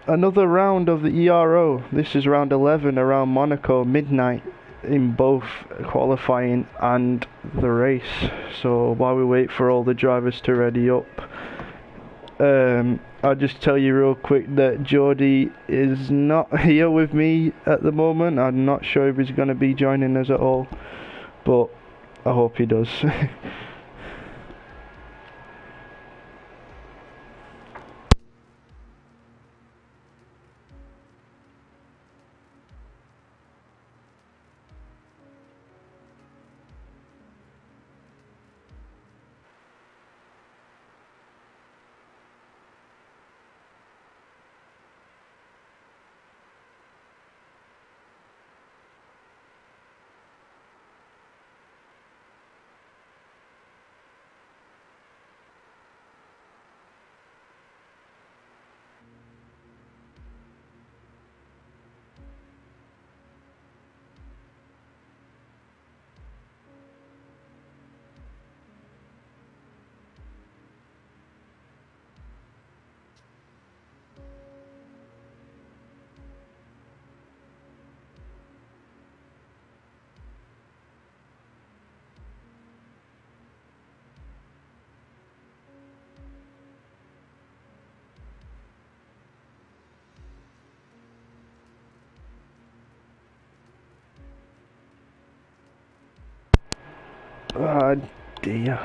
another round of the ERO. This is round 11 around Monaco, midnight in both qualifying and the race. So while we wait for all the drivers to ready up, I'll just tell you real quick that Jordy is not here with me at the moment. I'm not sure if he's going to be joining us at all, but I hope he does. Oh dear.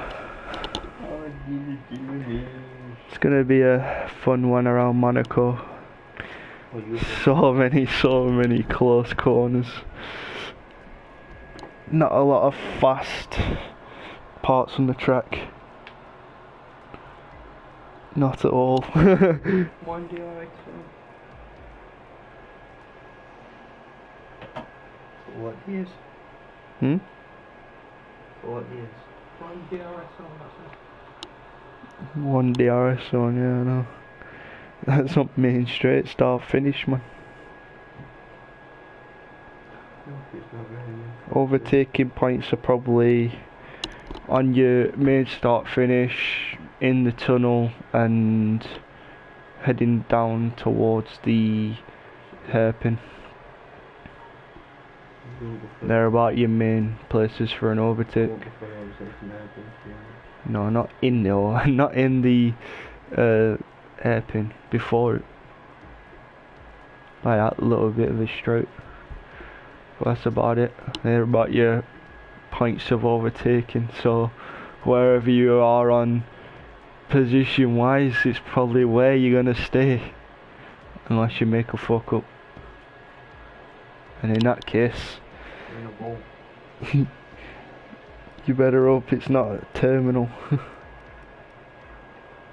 It's gonna be a fun one around Monaco. So many close corners. Not a lot of fast parts on the track. Not at all. One DRX. What years? What years? One DRS on, that's it. One DRS on, yeah, I know. That's not main straight start finish, man. Overtaking points are probably on your main start finish, in the tunnel, and heading down towards the hairpin. They're about your main places for an overtake. No, not in the not in the hairpin, before it. Like that little bit of a stroke. But that's about it. They're about your points of overtaking. So wherever you are on position wise, it's probably where you're gonna stay, unless you make a fuck up. And in that case, you better hope it's not a terminal.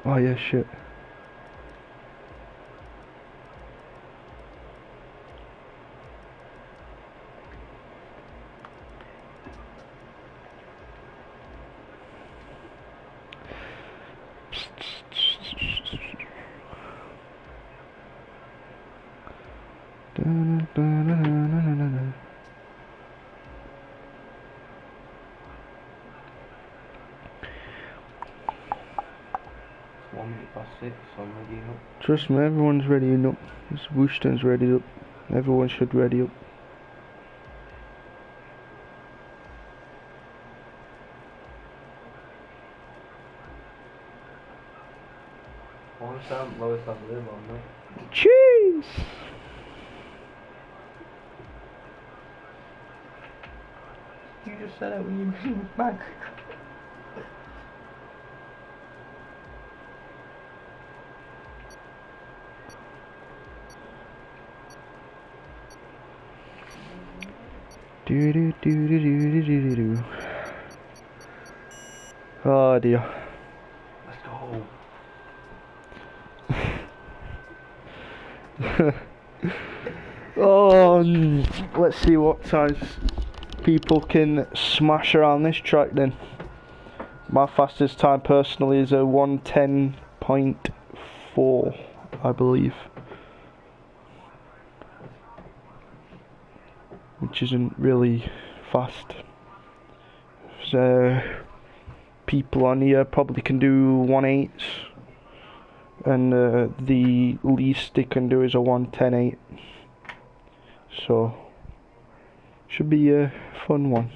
Oh yeah, shit. Trust me, everyone's readying up. Wooston's ready up. Everyone should ready up. Cheese! You just said it when you came back. Do do do do do do do do. Oh dear. Let's go. Oh, let's see what times people can smash around this track then. My fastest time personally is a 1:10.4, I believe. Which isn't really fast. So people on here probably can do 1:8. and the least they can do is a 1:10.8. So should be a fun one.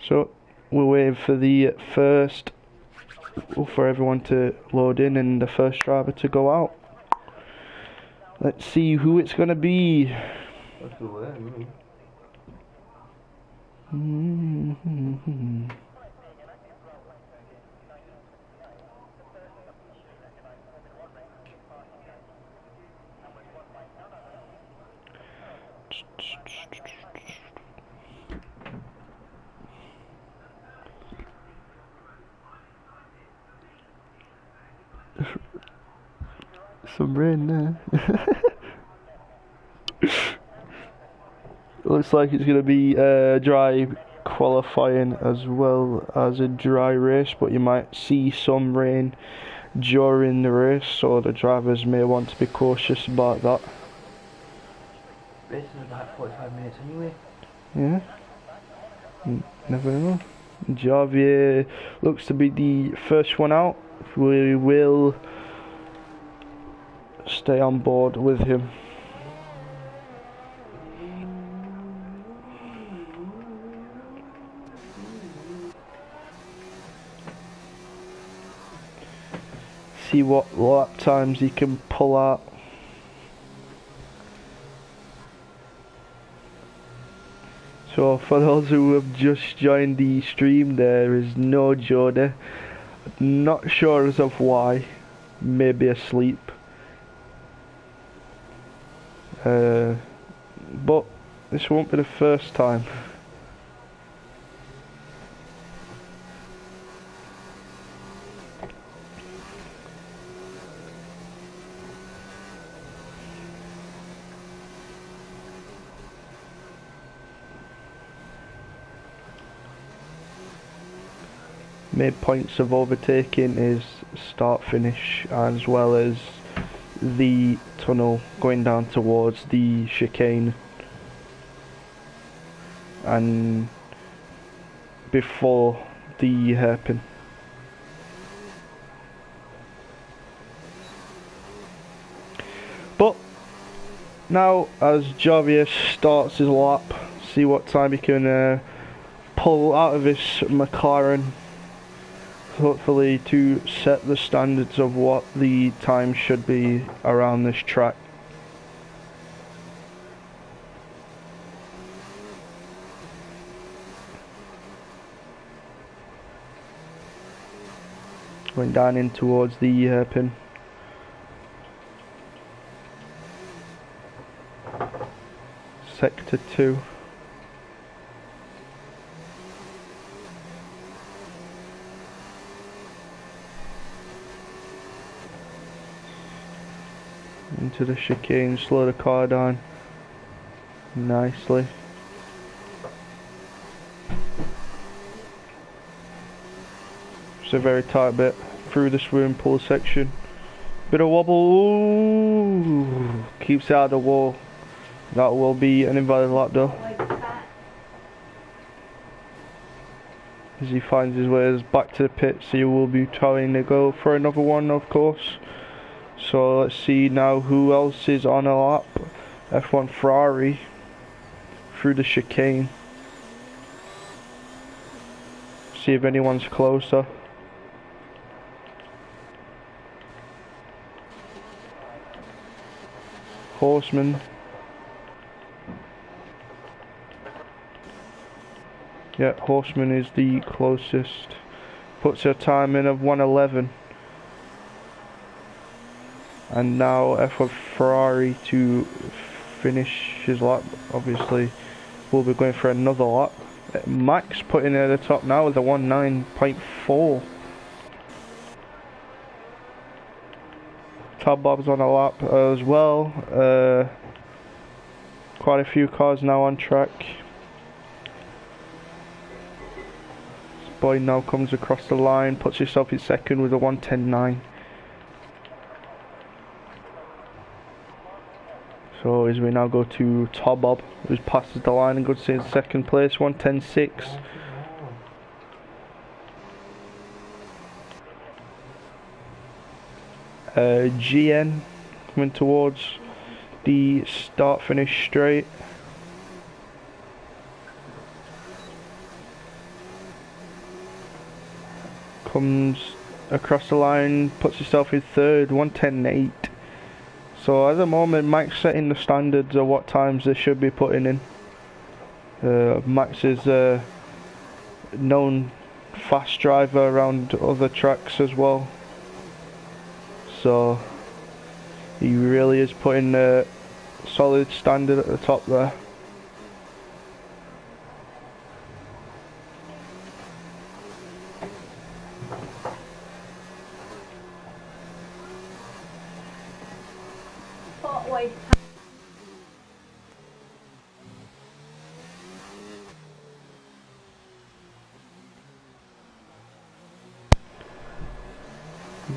So we're waiting for the for everyone to load in and the first driver to go out. Let's see who it's gonna be. Some rain there. Looks like it's going to be dry qualifying as well as a dry race, but you might see some rain during the race, so the drivers may want to be cautious about that. Racing about 45 minutes anyway. Yeah. Never know. Javier looks to be the first one out. We will stay on board with him. See what lap times he can pull out. So for those who have just joined the stream, there is no Jody. Not sure as of why. Maybe asleep. But this won't be the first time. Main points of overtaking is start finish, as well as the tunnel going down towards the chicane and before the hairpin. But now as Javier starts his lap, see what time he can pull out of his McLaren, hopefully to set the standards of what the time should be around this track. Going down in towards the hairpin. Sector 2. Into the chicane, slow the car down nicely. It's a very tight bit through the swimming pool section. Bit of wobble. Ooh, keeps out of the wall. That will be an invalid lap though. As he finds his way back to the pits, he will be trying to go for another one, of course. So let's see now who else is on a lap. F1 Ferrari through the chicane. See if anyone's closer. Horseman. Yeah, Horseman is the closest. Puts a time in of 1:11. And now F1 Ferrari to finish his lap. Obviously, we'll be going for another lap. Max putting it at the top now with a 1:9.4. Tab Bob's on a lap as well. Quite a few cars now on track. This boy now comes across the line, puts himself in second with a 1:10.9. So as we now go to Tab Bob, who passes the line and goes in second place, 1:10.6. GN coming towards the start finish straight. Comes across the line, puts himself in third, 1:10.8. So at the moment Mike's setting the standards of what times they should be putting in. Max is a known fast driver around other tracks as well, so he really is putting a solid standard at the top there.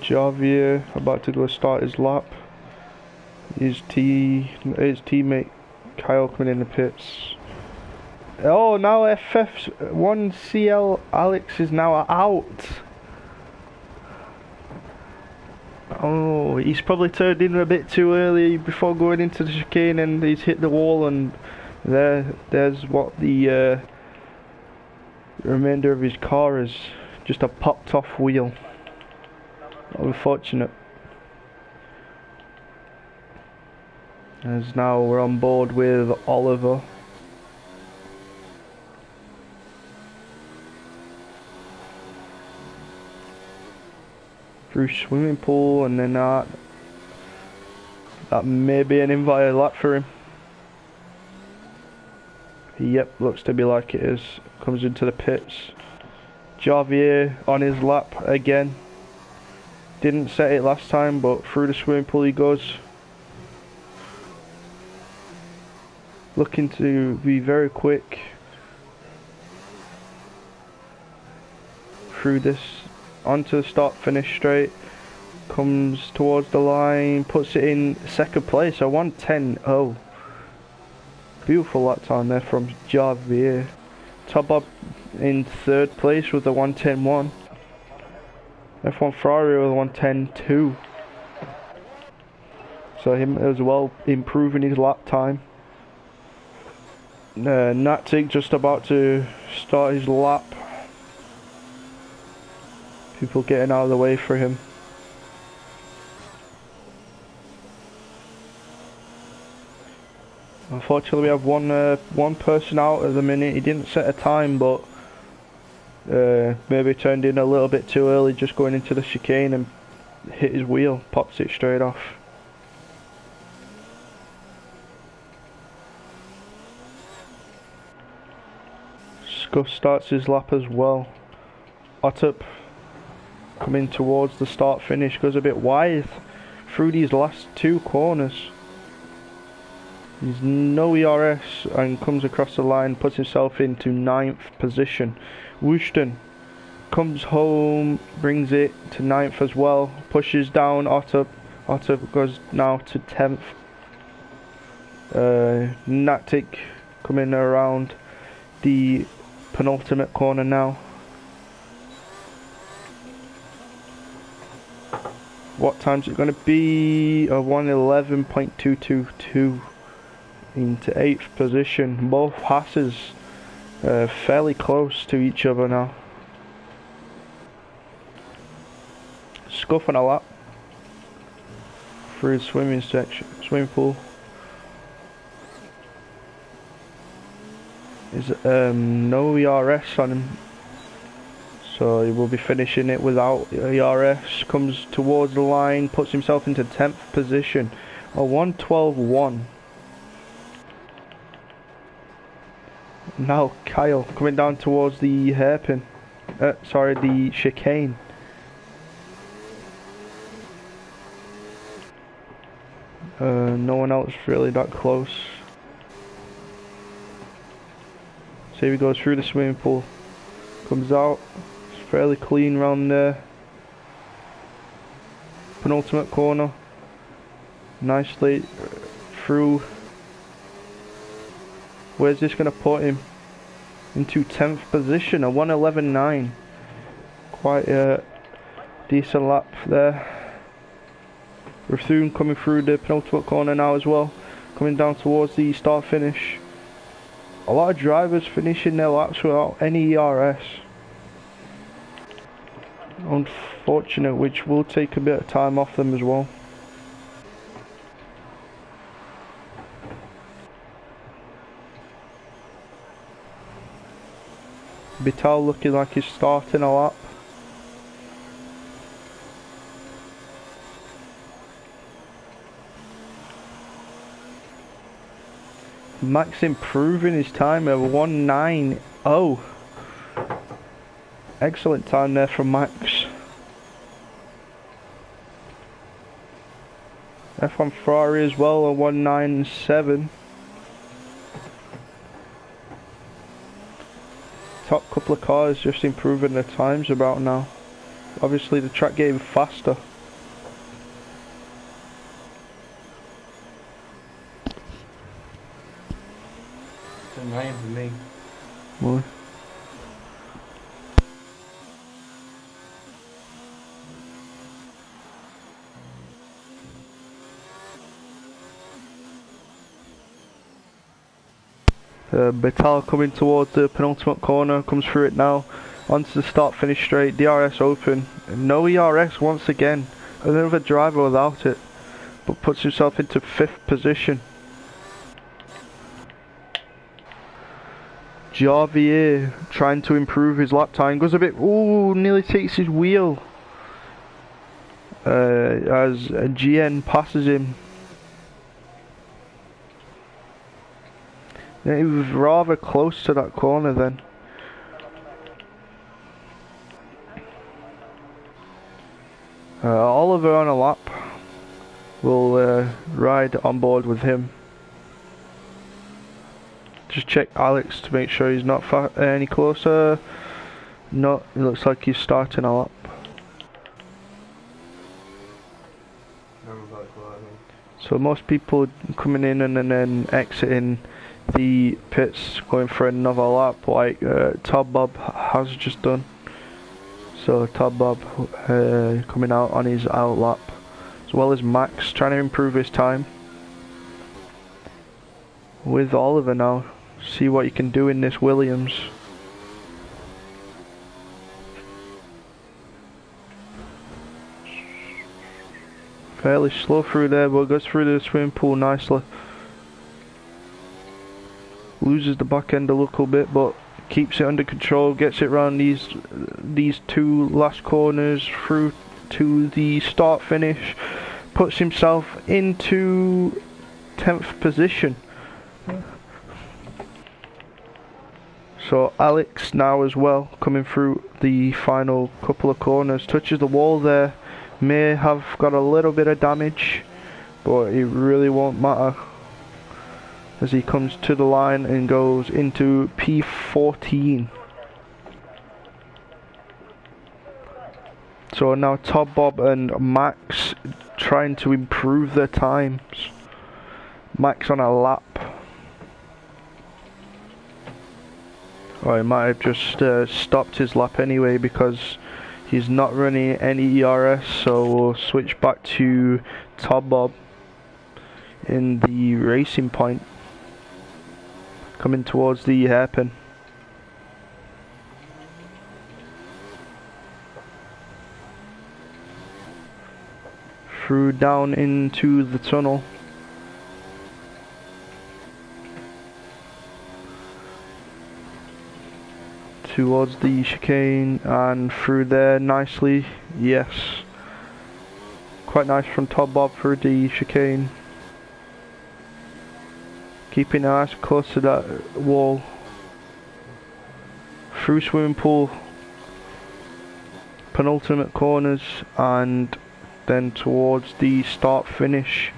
Javier about to go start his lap. His teammate Kyle coming in the pits. Oh, now FF1CL Alex is now out. Oh, he's probably turned in a bit too early before going into the chicane, and he's hit the wall, and there's what the remainder of his car is. Just a popped off wheel. Unfortunate. As now we're on board with Oliver. Through swimming pool, and then that may be an invited lap for him. Yep, looks to be like it is. Comes into the pits. Javier on his lap again. Didn't set it last time, but through the swimming pool he goes. Looking to be very quick through this, onto the start finish straight. Comes towards the line, puts it in second place, a 1:10.0. Beautiful lap time there from Javier. Top up in third place with the 1:10.1. F1 Ferrari with 1:10.2. So him as well improving his lap time. Natic just about to start his lap. People getting out of the way for him. Unfortunately we have one person out at the minute. He didn't set a time, but maybe turned in a little bit too early, just going into the chicane and hit his wheel, pops it straight off. Scuff starts his lap as well. Otup coming towards the start finish, goes a bit wide through these last two corners. He's no ERS and comes across the line, puts himself into 9th position. Wooshton comes home, brings it to 9th as well, pushes down Otup. Otup goes now to 10th. Natic coming around the penultimate corner now. What time's it going to be? A 1:11.222 into 8th position. Both Hasses fairly close to each other now. Scuff on a lap through the swimming pool. Is no ERS on him, so he will be finishing it without ERS. Comes towards the line, puts himself into 10th position, a 1:12.1. Now Kyle coming down towards the hairpin, sorry, the chicane. No one else really that close. So here he goes through the swimming pool, comes out, it's fairly clean round there. Penultimate corner, nicely through. Where's this going to put him? Into 10th position, a 1:11.9. Quite a decent lap there. Rathun coming through the penultimate corner now as well, coming down towards the start finish. A lot of drivers finishing their laps without any ERS. Unfortunate, which will take a bit of time off them as well. Vital looking like he's starting a lap. Max improving his time at 190. Excellent time there from Max. F1 Ferrari as well, a 197. Top couple of cars just improving their times about now. Obviously the track getting faster. It's annoying for me. Why? Betal coming towards the penultimate corner, comes through it now, onto the start finish straight, DRS open, no ERS once again, another driver without it, but puts himself into 5th position. Javier trying to improve his lap time, goes a bit, nearly takes his wheel, as GN passes him. He was rather close to that corner then. Oliver on a lap. We'll ride on board with him. Just check Alex to make sure he's not any closer. No, it looks like he's starting a lap. So most people coming in and then exiting the pits, going for another lap like Todd Bob has just done. So Todd Bob coming out on his out lap, as well as Max trying to improve his time. With Oliver now, see what you can do in this Williams. Fairly slow through there, but goes through the swimming pool nicely. Loses the back end a little bit, but keeps it under control, gets it around these two last corners through to the start finish, puts himself into 10th position. So Alex now as well, coming through the final couple of corners, touches the wall there, may have got a little bit of damage, but it really won't matter as he comes to the line and goes into P14. So now Todd Bob and Max trying to improve their times. Max on a lap. Oh, he might have just stopped his lap anyway because he's not running any ERS, so we'll switch back to Todd Bob in the racing point. Coming towards the hairpin. Through down into the tunnel. Towards the chicane and through there nicely. Yes. Quite nice from Todd Bob through the chicane. Keeping nice close to that wall. Through swimming pool. Penultimate corners and then towards the start finish.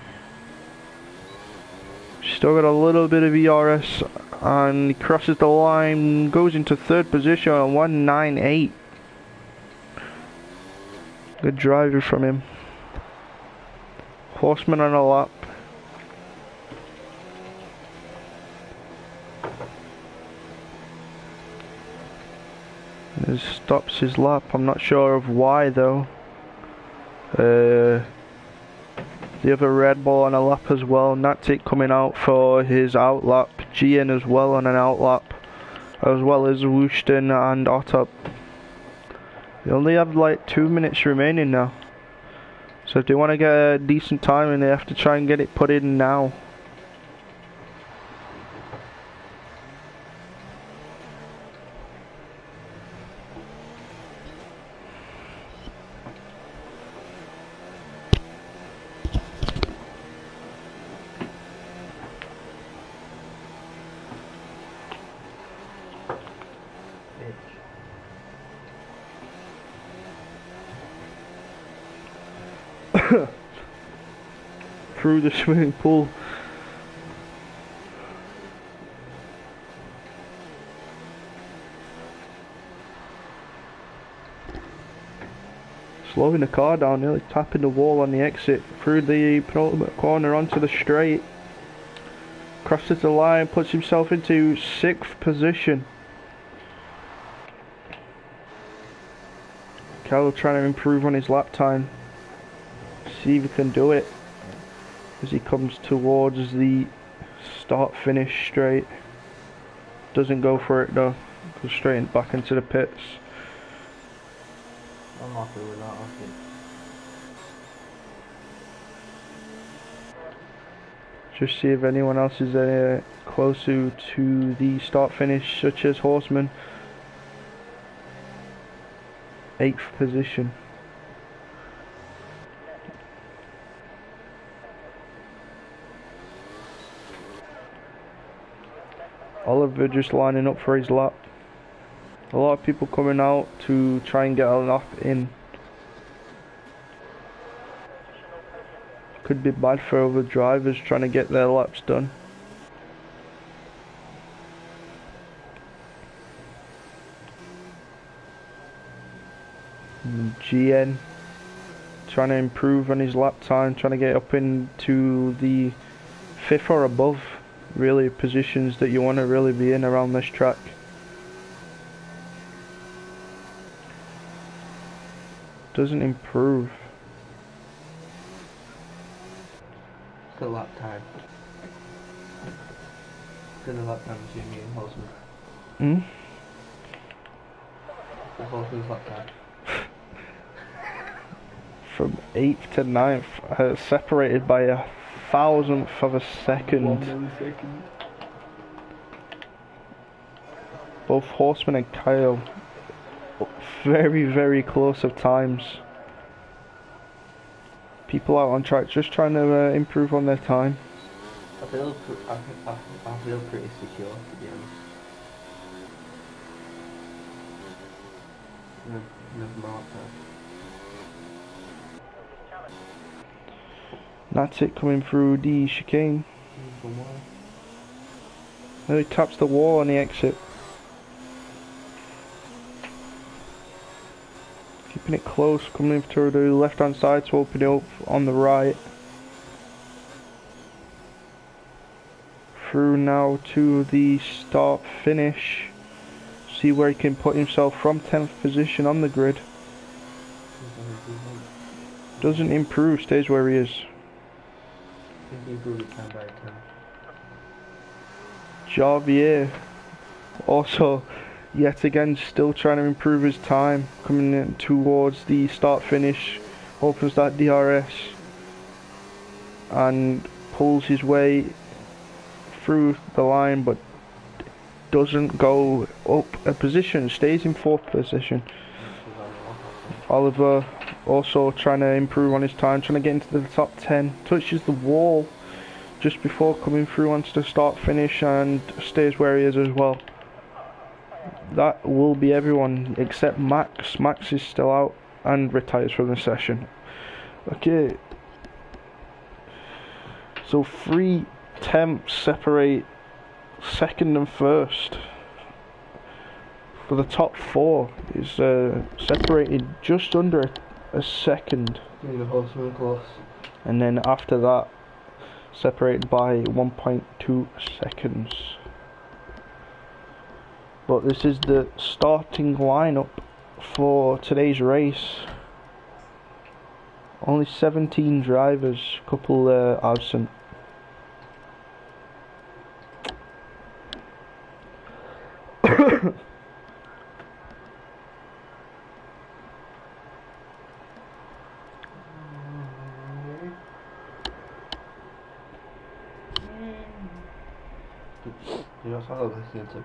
Still got a little bit of ERS and he crosses the line, goes into 3rd position on 198. Good driver from him. Horseman on a lap. This stops his lap. I'm not sure of why though. The other Red Bull on a lap as well. Natic coming out for his outlap. GN as well on an outlap, as well as Wooston and Otop. They only have like 2 minutes remaining now. So if they want to get a decent time, and they have to try and get it put in now. Through the swimming pool. Slowing the car down, nearly tapping the wall on the exit. Through the penultimate corner onto the straight. Crosses the line, puts himself into 6th position. Cal trying to improve on his lap time. See if he can do it as he comes towards the start finish straight. Doesn't go for it though, goes straight back into the pits. I'm happy with that, I think. Just see if anyone else is closer to the start finish, such as Horseman. 8th position. Oliver just lining up for his lap. A lot of people coming out to try and get a lap in. Could be bad for other drivers trying to get their laps done. And GN trying to improve on his lap time, trying to get up into the 5th or above. Really positions that you want to really be in around this track. Doesn't improve. Good lap time. Good lap time between me and Horseman. Good Horseman's lap time. From 8th to 9th, separated by a 1,000th of a second. 1 millisecond. Both Horseman and Kyle very, very close of times. People out on track just trying to improve on their time. I feel pretty secure, to be honest. Never mind that. That's it, coming through the chicane. Now he taps the wall on the exit. Keeping it close, coming through the left hand side to open it up on the right. Through now to the start finish. See where he can put himself from 10th position on the grid. Doesn't improve, stays where he is. Javier also yet again still trying to improve his time, coming in towards the start finish, opens that DRS and pulls his way through the line, but doesn't go up a position, stays in 4th position. Oliver also trying to improve on his time, trying to get into the top 10, touches the wall just before coming through onto the start finish and stays where he is as well. That will be everyone except Max. Max is still out and retires from the session. Okay, so 3 temps separate 2nd and 1st. For the top 4 is separated just under a second. And then after that, separated by 1.2 seconds. But this is the starting lineup for today's race. Only 17 drivers, couple absent. You know what I was listening to?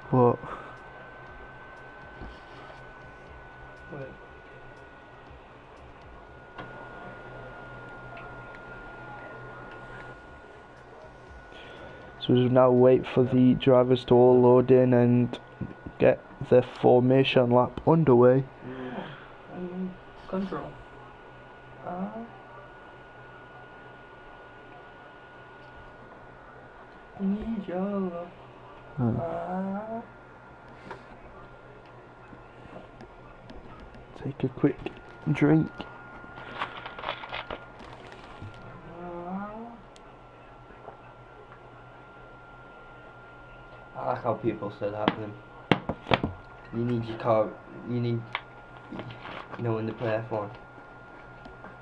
What? Wait. So we now wait for the drivers to all load in and get their formation lap underway. Control. Need your love. Take a quick drink. I like how people say that then. You need your car, you know when they play F1,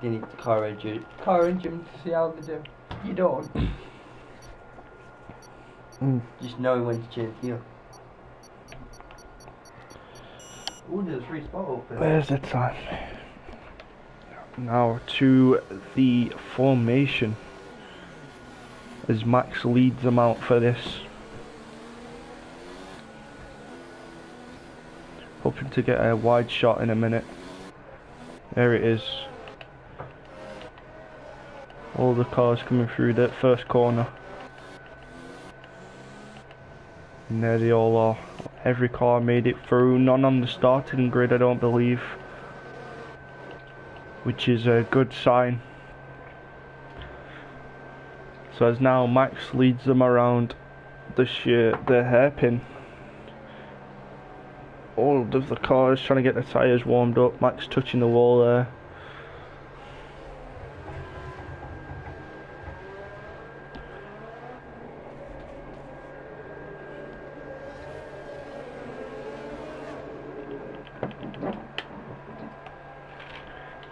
you need the car engine to see how they do. You don't. Just knowing when to change gear. Ooh, there's a free spot open. Where's the time? Now to the formation as Max leads them out for this. Hoping to get a wide shot in a minute. There it is. All the cars coming through that first corner. And there they all are. Every car made it through. None on the starting grid, I don't believe. Which is a good sign. So as now Max leads them around the hairpin. All of the cars trying to get the tyres warmed up. Max touching the wall there.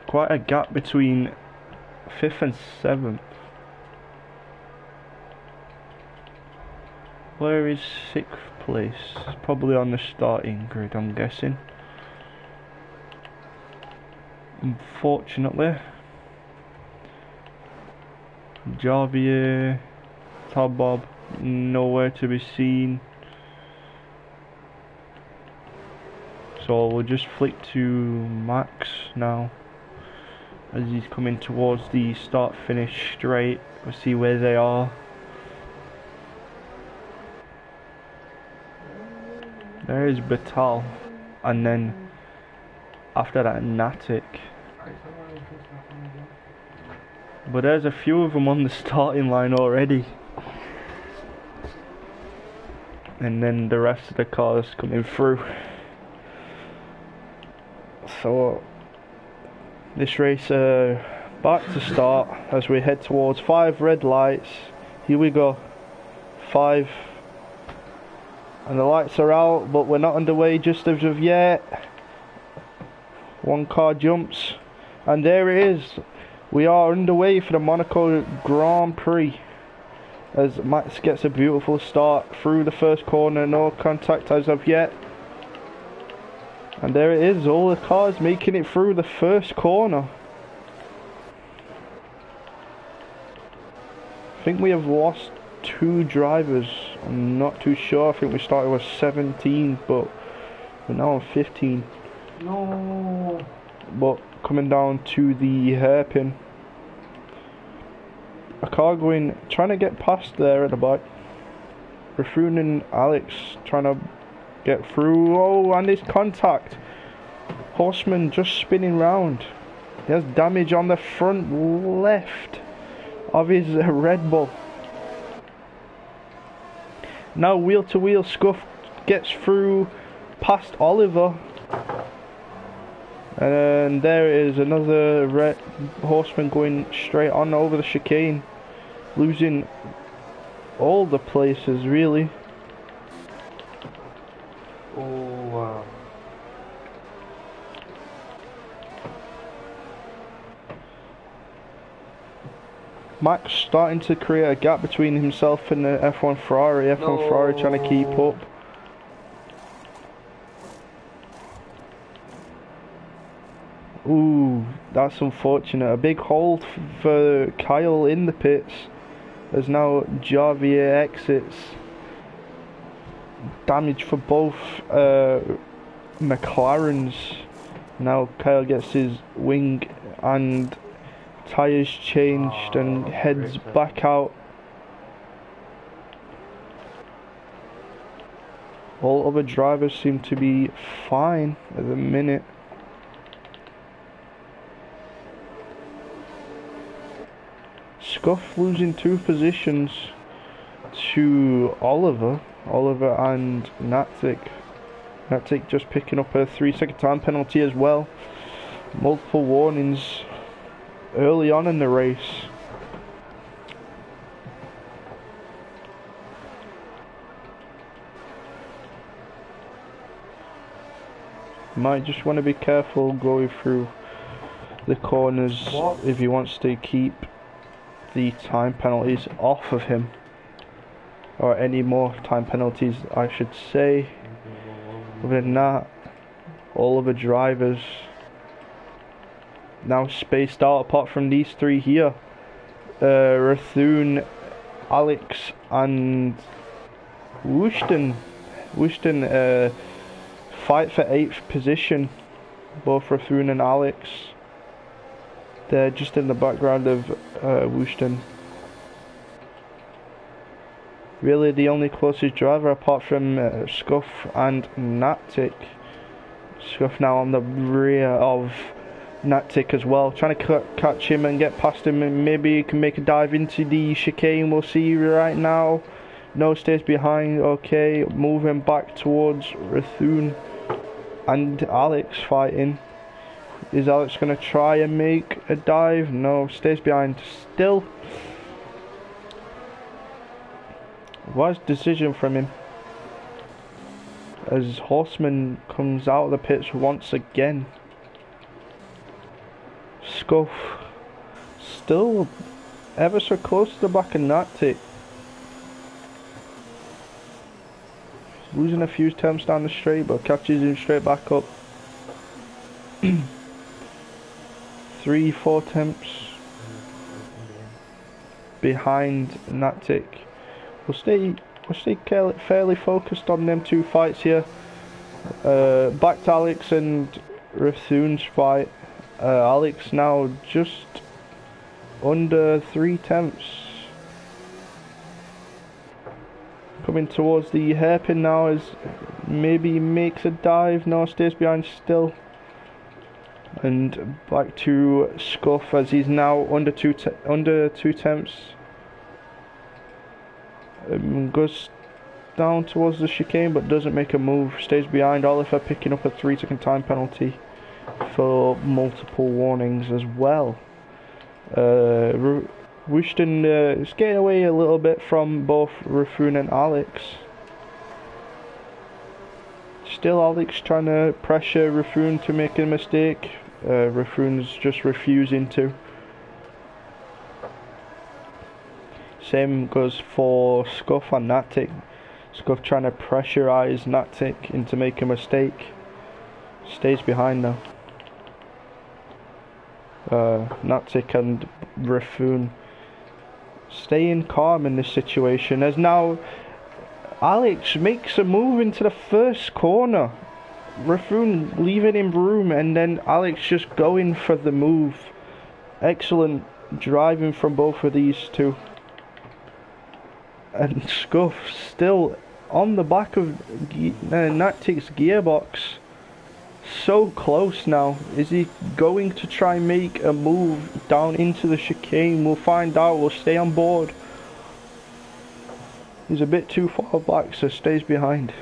Quite a gap between 5th and 7th. Where is 6th place? Probably on the starting grid, I'm guessing. Unfortunately. Javier, Tabob, nowhere to be seen. So we'll just flick to Max now. As he's coming towards the start-finish straight, we'll see where they are. There is Batal, and then after that Natic. But there's a few of them on the starting line already. And then the rest of the cars coming through. So this race back to start as we head towards 5 red lights. Here we go. 5. And the lights are out, but we're not underway just as of yet. One car jumps, and there it is. We are underway for the Monaco Grand Prix. As Max gets a beautiful start through the first corner, no contact as of yet. And there it is, all the cars making it through the first corner. I think we have lost 2 drivers. I'm not too sure. I think we started with 17, but we're now on 15. No. But coming down to the hairpin. A car trying to get past there at the back. Rafun and Alex trying to get through. Oh, and his contact. Horseman just spinning round. He has damage on the front left of his Red Bull. Now wheel to wheel scuff gets through past Oliver. And there is another red horseman going straight on over the chicane. Losing all the places really. Oh wow. Max starting to create a gap between himself and the F1 Ferrari. F1 Ferrari trying to keep up. Ooh, that's unfortunate. A big hole for Kyle in the pits as now Javier exits. Damage for both McLarens. Now Kyle gets his wing and tyres changed and heads back out. All other drivers seem to be fine at the minute. Scuff losing 2 positions to Oliver and Natic. Natic just picking up a 3-second time penalty as well. Multiple warnings early on in the race. Might just want to be careful going through the corners if he wants to keep the time penalties off of him, or any more time penalties I should say. Other than that, all of the drivers now spaced out apart from these 3 here. Rathun, Alex and Wushton fight for 8th position. Both Rathun and Alex. They're just in the background of Wushton. Really the only closest driver apart from Scuff and Natic. Scuff now on the rear of Natic as well, trying to catch him and get past him, and maybe he can make a dive into the chicane. We'll see right now. No, stays behind. Okay, moving back towards Rathun and Alex fighting. Is Alex going to try and make a dive? No, stays behind still. Wise decision from him as Horseman comes out of the pits once again. Scuff still ever so close to the back of Natic. Losing a few temps down the straight, but catches him straight back up. 3-4 temps behind Natic. We'll stay fairly focused on them 2 fights here. Back to Alex and Rathun's fight. Alex now just under 3 temps. Coming towards the hairpin now as maybe makes a dive. No, stays behind still. And back to Scuff as he's now under 2 temps. Goes down towards the chicane but doesn't make a move. Stays behind Oliver, picking up a 3-second time penalty for multiple warnings as well. Wushton is getting away a little bit from both Rathun and Alex. Still Alex trying to pressure Rathun to make a mistake. Rathun's just refusing to. Same goes for Scuff and Natic. Scuff trying to pressurize Natic into making a mistake. Stays behind now. Natic and Rathun staying calm in this situation as now Alex makes a move into the first corner. Rathun leaving him room and then Alex just going for the move. Excellent driving from both of these 2. And Scuff still on the back of Natic's gearbox. So close now. Is he going to try and make a move down into the chicane? We'll find out. We'll stay on board. He's a bit too far back, so stays behind.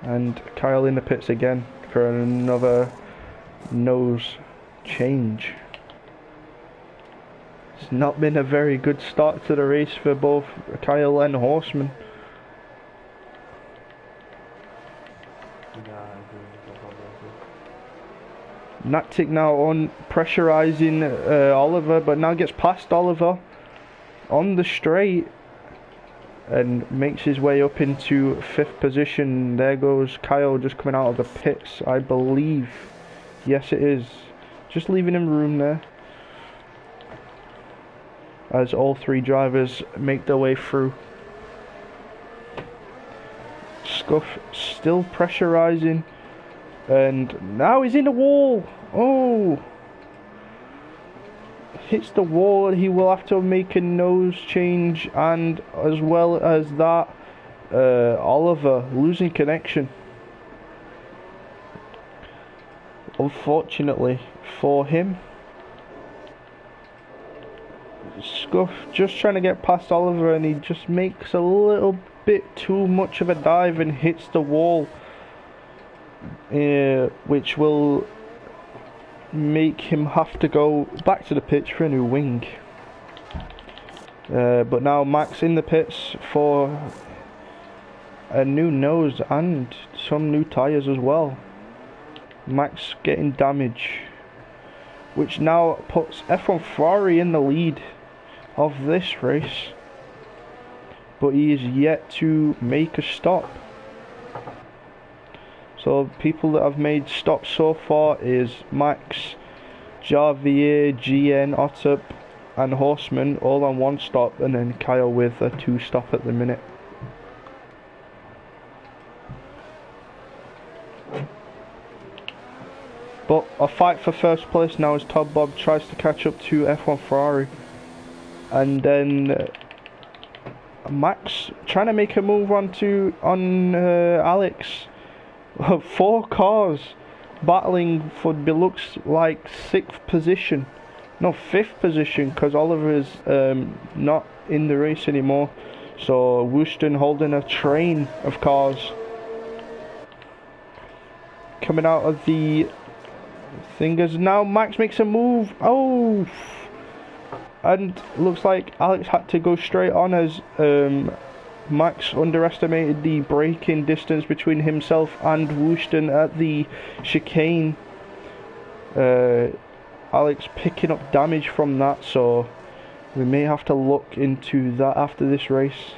And Kyle in the pits again for another nose change. It's not been a very good start to the race for both Kyle and Horseman. Natic now on pressurising Oliver, but now gets past Oliver on the straight and makes his way up into 5th position. There goes Kyle just coming out of the pits, I believe. Yes, it is. Just leaving him room there, as all 3 drivers make their way through. Scuff still pressurising, and now he's in the wall. Oh, hits the wall, and he will have to make a nose change, and as well as that, Oliver losing connection. Unfortunately for him, Scuff just trying to get past Oliver, and he just makes a little bit too much of a dive and hits the wall, which will make him have to go back to the pits for a new wing. But now Max in the pits for a new nose and some new tyres as well. Max getting damage, which now puts F1 Ferrari in the lead of this race, but he is yet to make a stop. So people that have made stops so far is Max, Javier, GN, Ottup and Horseman all on 1 stop, and then Kyle with a 2 stop at the minute. But a fight for first place now as Todd Bob tries to catch up to F1 Ferrari. And then Max trying to make a move on Alex. 4 cars battling for looks like 6th position. No, 5th position, because Oliver is not in the race anymore. So Wooston holding a train of cars. Coming out of the thingers now, Max makes a move. Oh, and looks like Alex had to go straight on as Max underestimated the braking distance between himself and Wooston at the chicane. Alex picking up damage from that, so we may have to look into that after this race.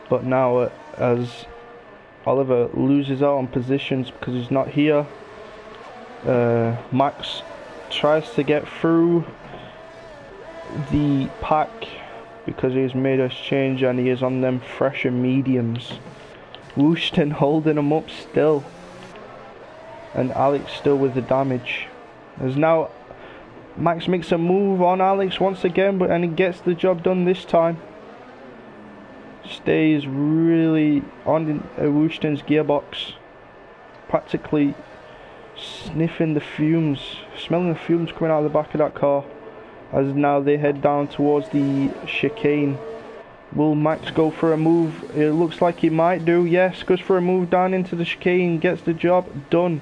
But now as Oliver loses out on positions because he's not here, Max tries to get through the pack because he's made us change and he is on them fresher mediums. Wooston holding him up still, and Alex still with the damage. As now Max makes a move on Alex once again, and he gets the job done this time. Stays really on Wooston's gearbox, practically sniffing the fumes, smelling the fumes coming out of the back of that car, as now they head down towards the chicane. Will Max go for a move? It looks like he might do. Yes, goes for a move down into the chicane, gets the job done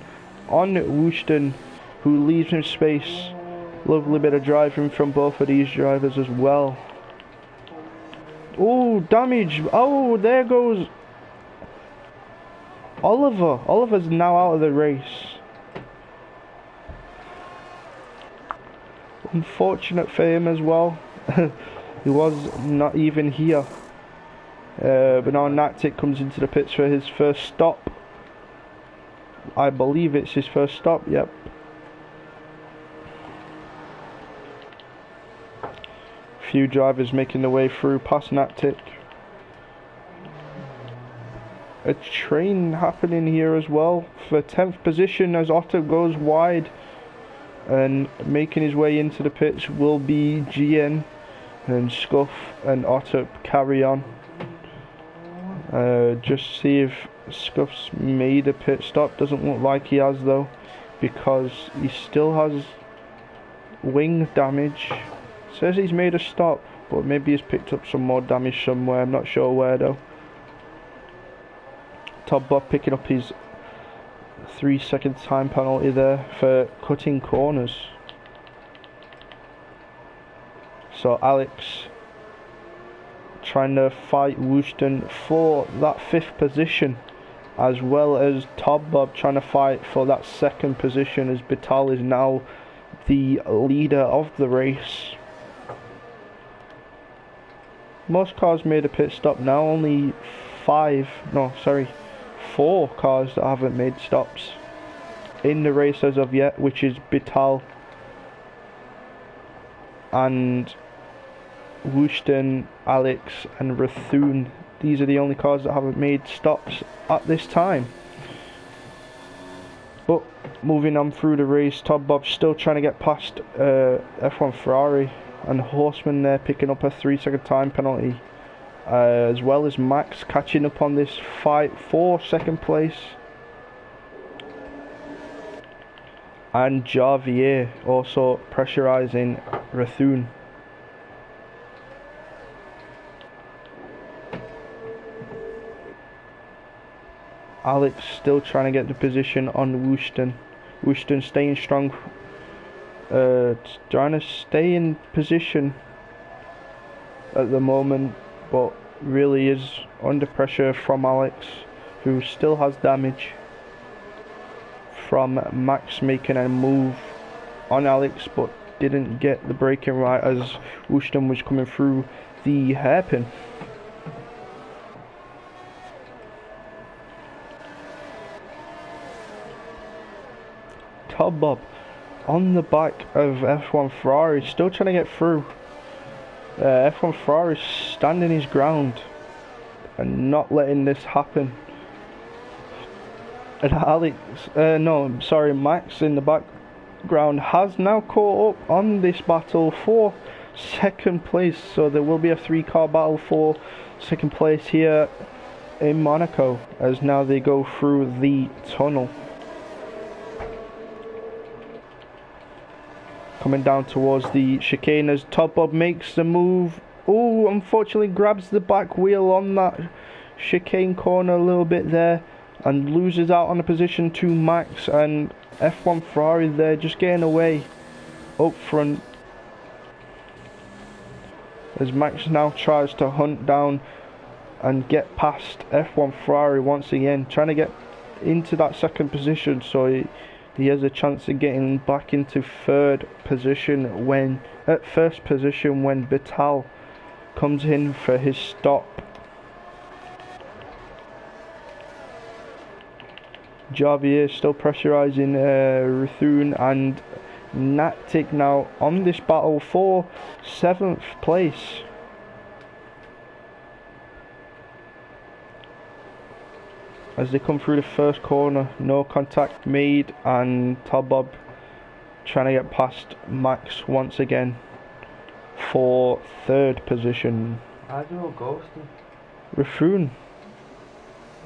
on Wooston, who leaves him space. Lovely bit of driving from both of these drivers as well. Oh, damage. Oh, there goes Oliver. Oliver's now out of the race. Unfortunate for him as well. He was not even here. But now Natic comes into the pits for his first stop. I believe it's his first stop, yep. Few drivers making their way through past Natic. A train happening here as well for 10th position as Otto goes wide, and making his way into the pits will be GN, and Scuff and Otto carry on. Just see if Scuff's made a pit stop. Doesn't look like he has though, because he still has wing damage. Says he's made a stop, but maybe he's picked up some more damage somewhere. I'm not sure where though. Top Bob picking up his 3-second time penalty there for cutting corners. So Alex trying to fight Wooston for that 5th position, as well as Top Bob trying to fight for that 2nd position, as Vital is now the leader of the race. Most cars made a pit stop now, only 4 cars that haven't made stops in the race as of yet, which is Vital and Wooston, Alex and Rathun. These are the only cars that haven't made stops at this time. But moving on through the race, Top Bob still trying to get past F1 Ferrari, and Horseman there picking up a 3-second time penalty, as well as Max catching up on this fight for 2nd place, and Javier also pressurising Rathun. Alex still trying to get the position on Wooston. Wooston staying strong, trying to stay in position at the moment, but really is under pressure from Alex, who still has damage from Max making a move on Alex, but didn't get the braking right as Wooston was coming through the hairpin. Top Bob on the back of F1 Ferrari, still trying to get through. F1 Ferrari standing his ground and not letting this happen. And Max in the background has now caught up on this battle for 2nd place, so there will be a 3-car battle for 2nd place here in Monaco, as now they go through the tunnel. Coming down towards the chicane as Top Bob makes the move. Oh, unfortunately grabs the back wheel on that chicane corner a little bit there, and loses out on the position to Max, and F1 Ferrari there just getting away up front, as Max now tries to hunt down and get past F1 Ferrari once again, trying to get into that 2nd position, so he has a chance of getting back into 1st position when Vital comes in for his stop. Javier still pressurising Rathun, and Natic now on this battle for 7th place. As they come through the 1st corner, no contact made, and Top Bob trying to get past Max once again for 3rd position. Rathun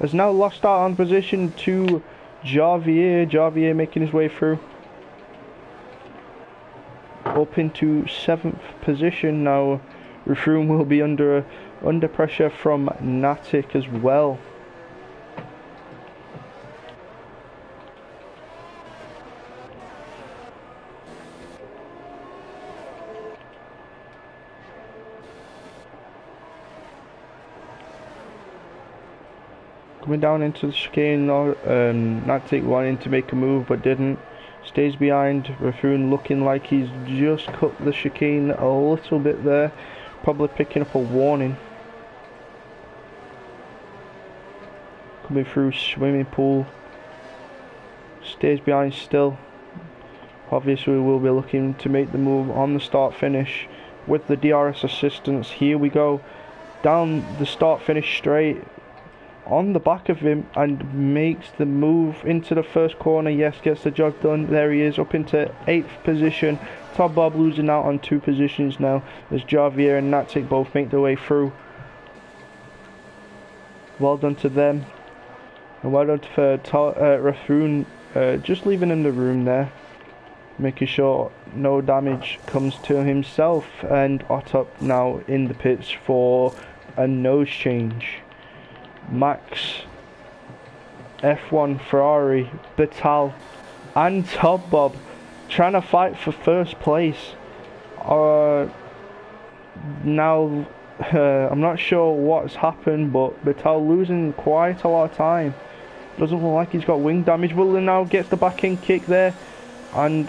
has now lost out on position to Javier. Javier making his way through up into 7th position now. Rathun will be under pressure from Natic as well. Coming down into the chicane now, Natic wanting to make a move but didn't. Stays behind. Rathun looking like he's just cut the chicane a little bit there, probably picking up a warning. Coming through swimming pool. Stays behind still. Obviously we will be looking to make the move on the start finish with the DRS assistance. Here we go, down the start finish straight, on the back of him, and makes the move into the 1st corner. Yes, gets the job done. There he is, up into 8th position. Top Bob losing out on 2 positions now, as Javier and Natic both make their way through. Well done to them, and well done for Rathun, just leaving in the room there, making sure no damage comes to himself, and Otop now in the pits for a nose change. Max, F1 Ferrari, Vital and Top Bob trying to fight for 1st place. Now I'm not sure what's happened, but Vettel losing quite a lot of time. Doesn't look like he's got wing damage. Will now gets the back end kick there, and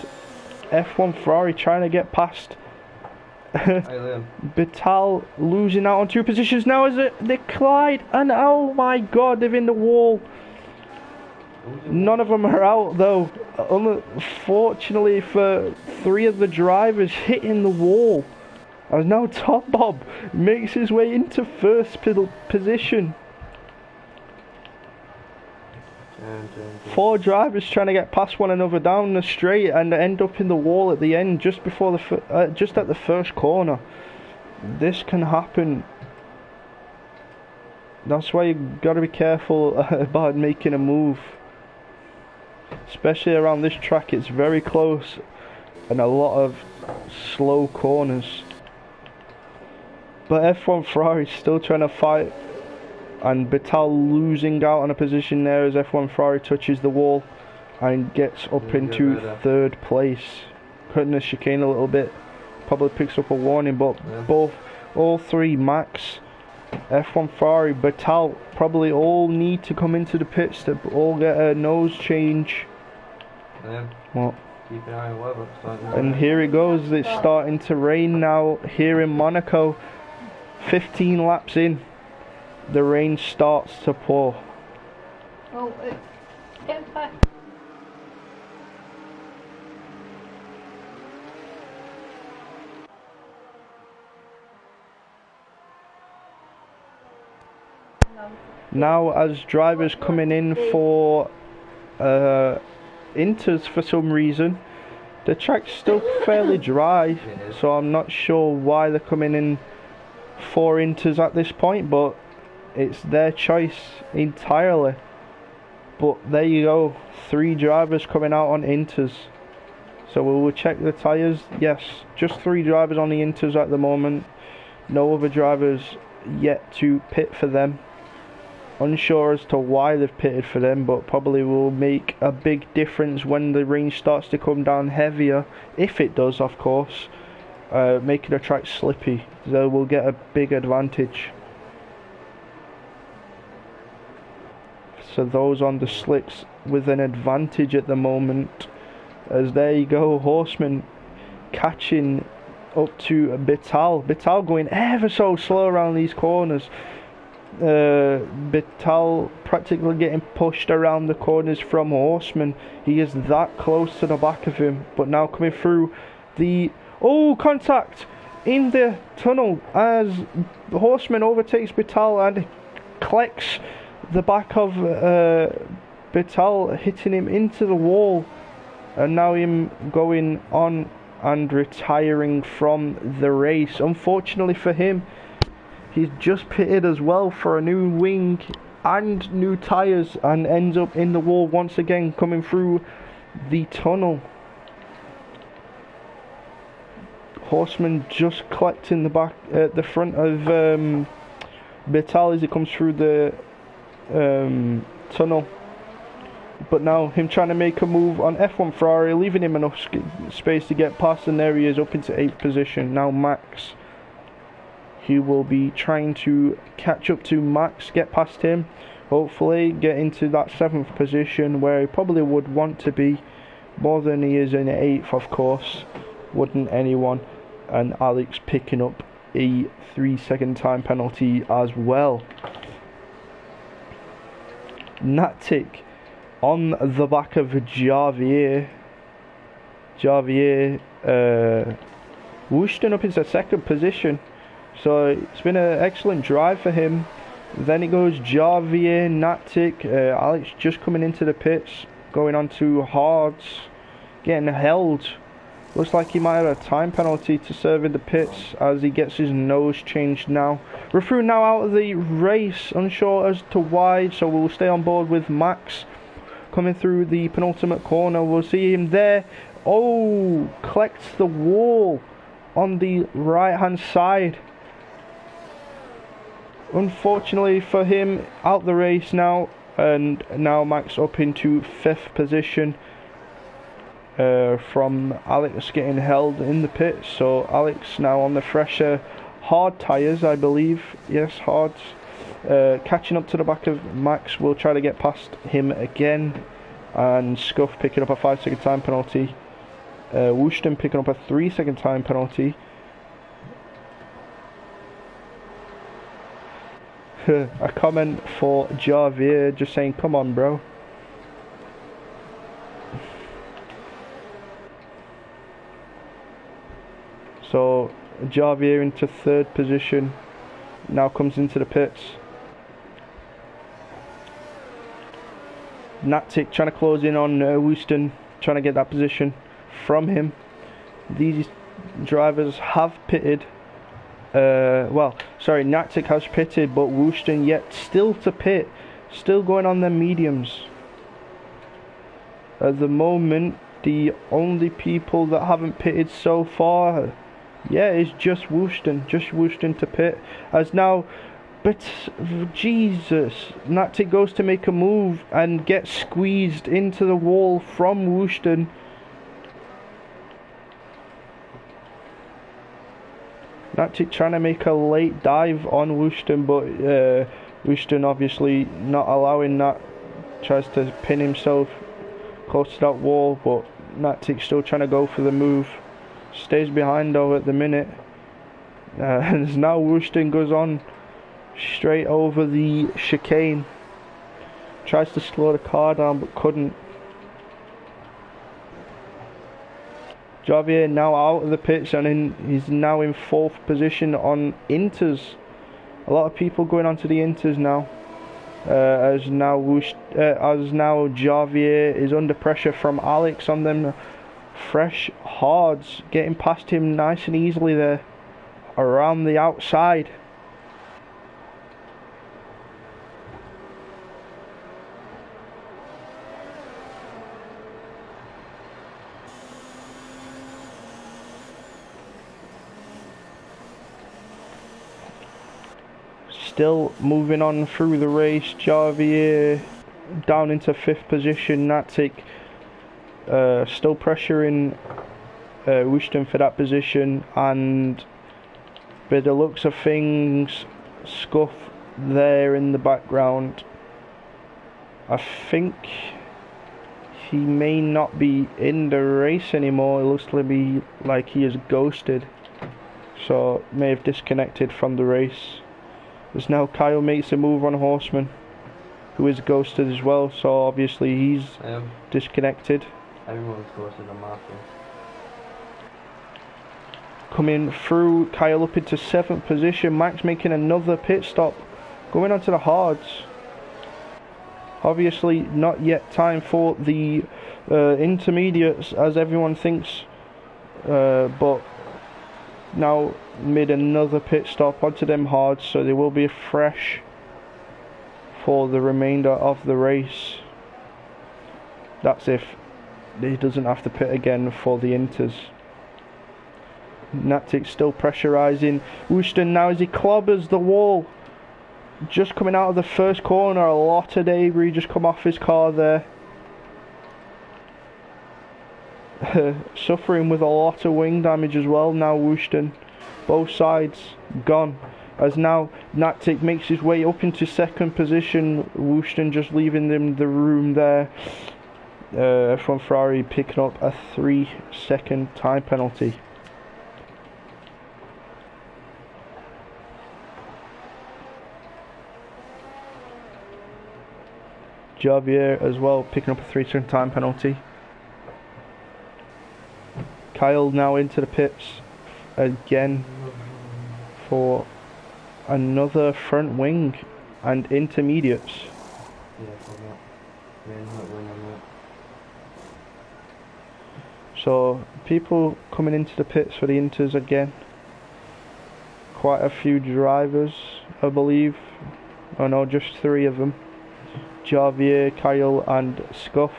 F1 Ferrari trying to get past. Vettel losing out on 2 positions now as they collide, and oh my god, they're in the wall. None of them are out though. Unfortunately for 3 of the drivers hitting the wall. As now Top Bob makes his way into first position. 4 drivers trying to get past one another down the straight and end up in the wall at the end, just before the just at the first corner. This can happen. That's why you got to be careful about making a move, especially around this track. It's very close and a lot of slow corners. But F1 Ferrari still trying to fight, and Vettel losing out on a position there as F1 Ferrari touches the wall and gets up into 3rd place. Cutting the chicane a little bit, probably picks up a warning, but all 3, Max, F1 Ferrari, Vettel, probably all need to come into the pits to all get a nose change. What? Keep an eye on weather. And here it goes, it's starting to rain now here in Monaco. 15 laps in, the rain starts to pour. Oh, get back. Now as drivers coming in for inters for some reason, the track's still fairly dry, so I'm not sure why they're coming in for inters at this point, but it's their choice entirely. But there you go, 3 drivers coming out on inters. So we will check the tyres. Yes, just 3 drivers on the inters at the moment. No other drivers yet to pit for them. Unsure as to why they've pitted for them, but probably will make a big difference when the rain starts to come down heavier, if it does of course, making the track slippy. So we'll get a big advantage. So those on the slicks with an advantage at the moment, as there you go, Horseman catching up to Vettel. Vettel going ever so slow around these corners. Vettel practically getting pushed around the corners from Horseman. He is that close to the back of him, but now coming through the contact in the tunnel as Horseman overtakes Vettel and collects the back of Vettel, hitting him into the wall, and now him going on and retiring from the race. Unfortunately for him, he's just pitted as well for a new wing and new tyres and ends up in the wall once again, coming through the tunnel. Horseman just collecting the back at the front of Vettel as he comes through the tunnel. But now him trying to make a move on F1 Ferrari, leaving him enough space to get past, and there he is up into 8th position. Now Max, he will be trying to catch up to Max, get past him, hopefully get into that 7th position where he probably would want to be, more than he is in 8th of course, wouldn't anyone. And Alex picking up a 3-second time penalty as well. Natic on the back of Javier whooshed up into 2nd position, so it's been an excellent drive for him. Then it goes Javier, Natic, Alex just coming into the pits, going on to hards, getting held. Looks like he might have a time penalty to serve in the pits as he gets his nose changed now. We're through now out of the race, unsure as to why, so we'll stay on board with Max. Coming through the penultimate corner, we'll see him there. Oh, collects the wall on the right hand side. Unfortunately for him, out the race now, and now Max up into 5th position. From Alex getting held in the pits, so Alex now on the fresher hard tyres, I believe. Yes, hards. Catching up to the back of Max, will try to get past him again. And Scuff picking up a 5-second time penalty. Wooston picking up a 3-second time penalty. A comment for Javier just saying, come on, bro. So Javier into 3rd position, now comes into the pits. Natic trying to close in on Wooston, trying to get that position from him. These drivers have pitted. Well, sorry, Natic has pitted, but Wooston yet still to pit, still going on their mediums. At the moment, the only people that haven't pitted so far, yeah, is just Wooston to pit. As now, but Jesus, Natic goes to make a move and gets squeezed into the wall from Wooston. Natic trying to make a late dive on Wooston, but Wooston obviously not allowing that. Tries to pin himself close to that wall, but Natic still trying to go for the move. Stays behind though at the minute. And now Wooston goes on straight over the chicane. Tries to slow the car down but couldn't. Javier now out of the pits and he's now in 4th position on Inters. A lot of people going onto the Inters now. As now Javier is under pressure from Alex on them fresh hards, getting past him nice and easily there around the outside. Still moving on through the race, Javier down into 5th position. Natic still pressuring Wooston for that position, and by the looks of things, Scuff there in the background. I think he may not be in the race anymore. It looks to be like he is ghosted, so may have disconnected from the race. As now Kyle makes a move on Horseman, who is ghosted as well, so obviously he's disconnected. Everyone's ghosted on Martin. Coming through, Kyle up into 7th position. Max making another pit stop, going on to the hards. Obviously not yet time for the intermediates as everyone thinks, but now made another pit stop onto them hards, so they will be fresh for the remainder of the race. That's if he doesn't have to pit again for the Inters. Natic still pressurising Wooston now as he clobbers the wall. Just coming out of the first corner, a lot of debris just come off his car there. Suffering with a lot of wing damage as well now, Wooston. Both sides gone. As now Natic makes his way up into 2nd position. Wooston just leaving them the room there. From Ferrari picking up a 3-second time penalty. Javier as well picking up a 3-second time penalty. Kyle now into the pits again for another front wing and intermediates. So people coming into the pits for the Inters again. Quite a few drivers, I believe. Oh no, just 3 of them. Javier, Kyle and Scuff.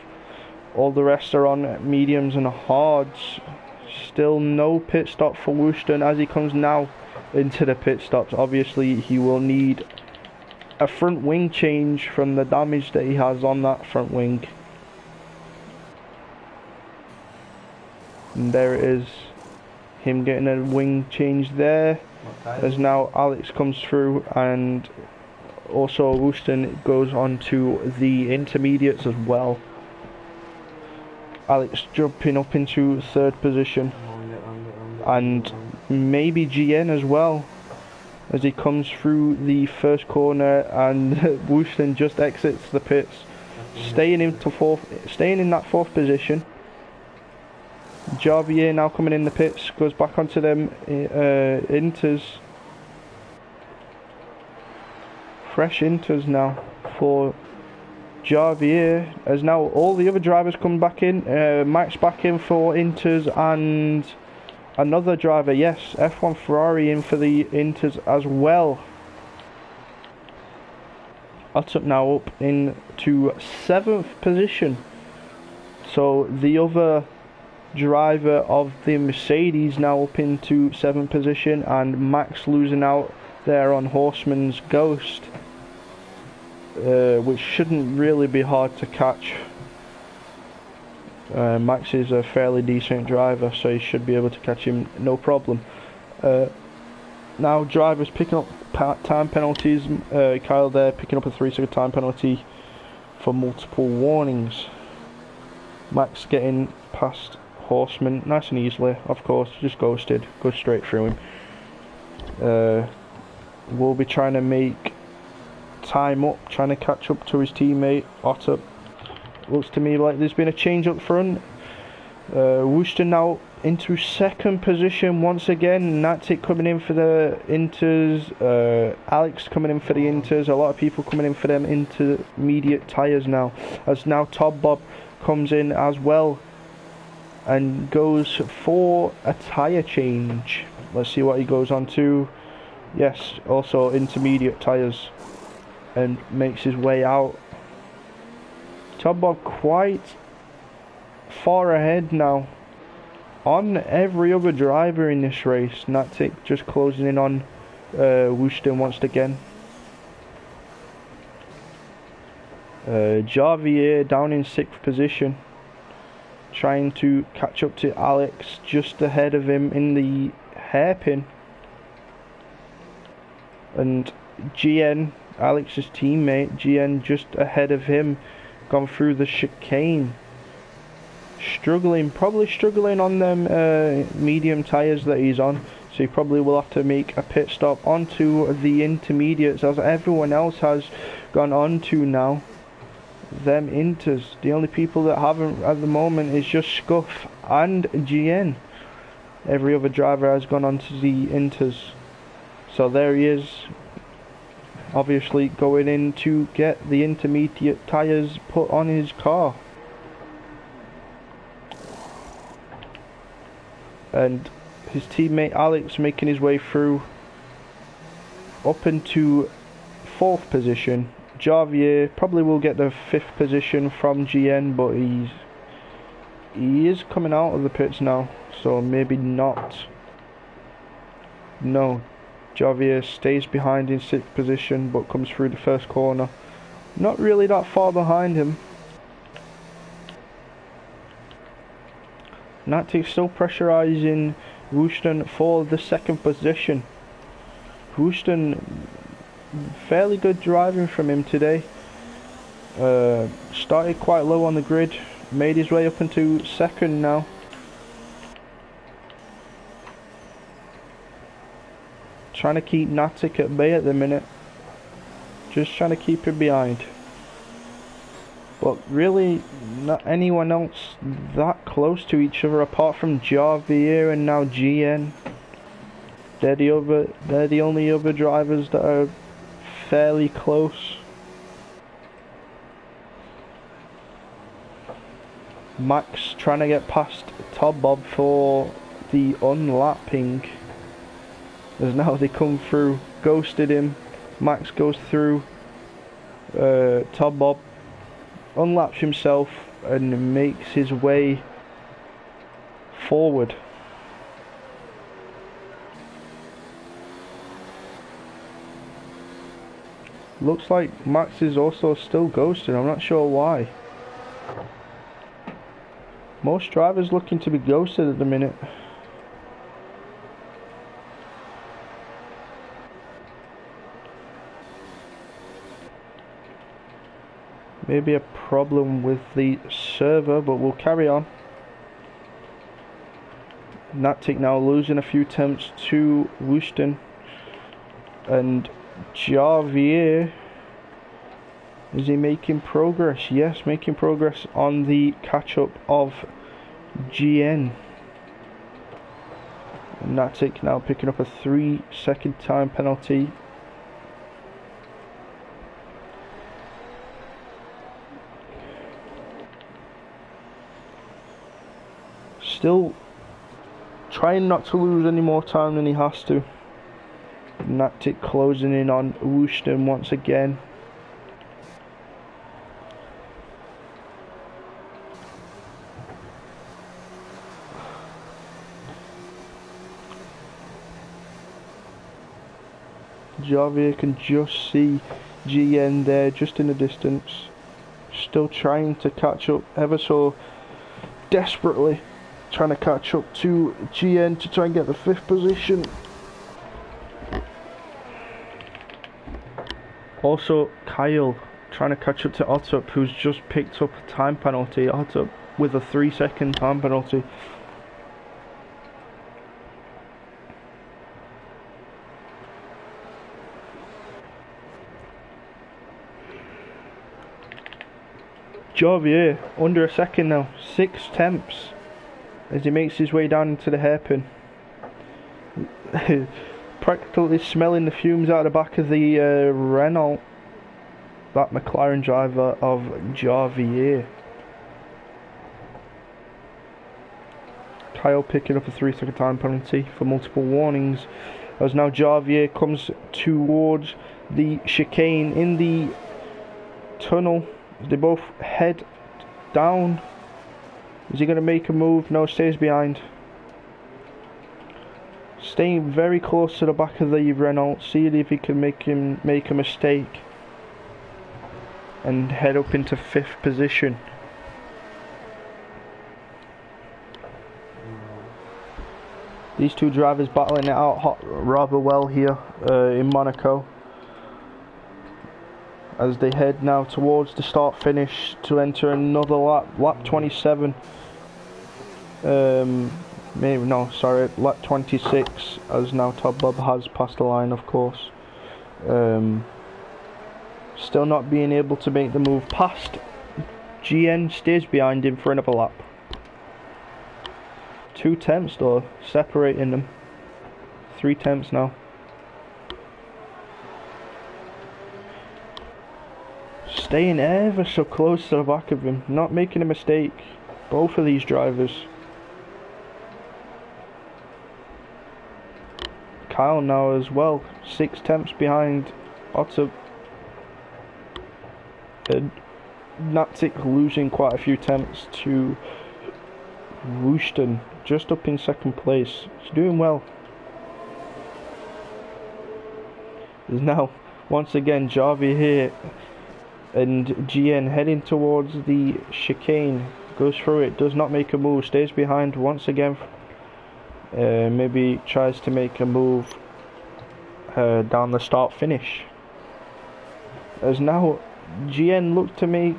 All the rest are on mediums and hards. Still no pit stop for Wooston as he comes now into the pit stops. Obviously he will need a front wing change from the damage that he has on that front wing. And there it is. him getting a wing change there. What tyre? As now Alex comes through, and also Wooston goes on to the intermediates as well. Alex jumping up into third position, and maybe GN as well, as he comes through the first corner, and Wooston just exits the pits, staying in that fourth position. Javier now coming in the pits, goes back onto them inters. Fresh inters now for Javier, as now all the other drivers come back in. Max back in for inters, and another driver, yes, F1 Ferrari in for the inters as well. Otup now up into 7th position. So the other driver of the Mercedes now up into 7th position, and Max losing out there on Horseman's Ghost, which shouldn't really be hard to catch. Max is a fairly decent driver, so he should be able to catch him no problem. Now drivers picking up time penalties. Kyle there picking up a 3-second time penalty for multiple warnings. Max getting past Horseman nice and easily, of course, just ghosted, goes straight through him. Will be trying to make time up, trying to catch up to his teammate Otup. Looks to me like there's been a change up front. Worcester now into 2nd position once again. Natic coming in for the inters. Alex coming in for the inters. A lot of people coming in for them intermediate tyres now. As now Todd Bob comes in as well and goes for a tyre change. Let's see what he goes on to. Yes, also intermediate tyres, and makes his way out. Todd Bob quite far ahead now on every other driver in this race. Natic just closing in on Wooston once again. Javier down in 6th position, trying to catch up to Alex, just ahead of him in the hairpin. And GN, Alex's teammate, GN just ahead of him, gone through the chicane. Probably struggling on them medium tyres that he's on, so he probably will have to make a pit stop onto the intermediates, as everyone else has gone on to now. Them inters, the only people that haven't at the moment is just Scuff and GN. Every other driver has gone on to the inters. So there he is, obviously going in to get the intermediate tyres put on his car. And his teammate Alex making his way through up into 4th position. Javier probably will get the 5th position from GN, but he is coming out of the pits now, so maybe not. No, Javier stays behind in 6th position, but comes through the first corner. Not really that far behind him. Natic still pressurising Wooston for the 2nd position. Wooston, fairly good driving from him today. Started quite low on the grid, made his way up into 2nd now. Trying to keep Natic at bay at the minute. Just trying to keep him behind. But really, not anyone else that close to each other apart from Javier and now GN. They're the only other drivers that are fairly close. Max trying to get past Todd Bob for the unlapping. As now they come through, ghosted him. Max goes through. Todd Bob unlaps himself and makes his way forward. Looks like Max is also still ghosted. I'm not sure why. Most drivers looking to be ghosted at the minute. Maybe a problem with the server, but we'll carry on. Natic now losing a few attempts to Wooston. And Javier, is he making progress? Yes, making progress on the catch-up of GN. Natic now picking up a 3-second time penalty. Still trying not to lose any more time than he has to. Natic closing in on Wooston once again. Javier can just see GN there, just in the distance. Still trying to catch up ever so desperately. Trying to catch up to GN to try and get the 5th position. Also, Kyle trying to catch up to Ottup, who's just picked up a time penalty. Ottup with a 3-second time penalty. Javier under a second now, 6 temps as he makes his way down into the hairpin. Practically smelling the fumes out the back of the Renault, that McLaren driver of Javier. Kyle picking up a 3-second time penalty for multiple warnings, as now Javier comes towards the chicane in the tunnel. They both head down. Is he going to make a move? No, stays behind. Staying very close to the back of the Renault, seeing if he can make a mistake and head up into 5th position. These two drivers battling it out rather well here in Monaco, as they head now towards the start finish to enter another lap 27. Maybe no, sorry, lap 26, as now Top Bob has passed the line, of course. Still not being able to make the move past. GN stays behind him for another lap. 2 temps though, separating them. 3 temps now. Staying ever so close to the back of him, not making a mistake. Both of these drivers. Kyle now as well, 6 temps behind Otto. Natic losing quite a few temps to Wooston, just up in 2nd place. He's doing well. There's now once again Javi here and GN heading towards the chicane. Goes through it, does not make a move, stays behind once again. Maybe tries to make a move down the start finish. As now GN look to make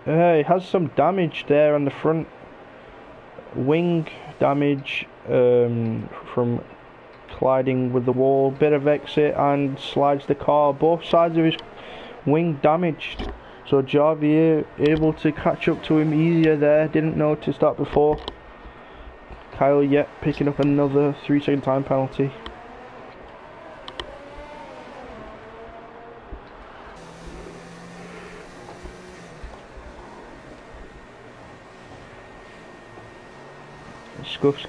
he has some damage there on the front wing, damage from colliding with the wall, bit of exit and slides the car, both sides of his wing damaged. So Javier able to catch up to him easier there, didn't notice that before. Kyle yet picking up another 3-second time penalty. Scuff's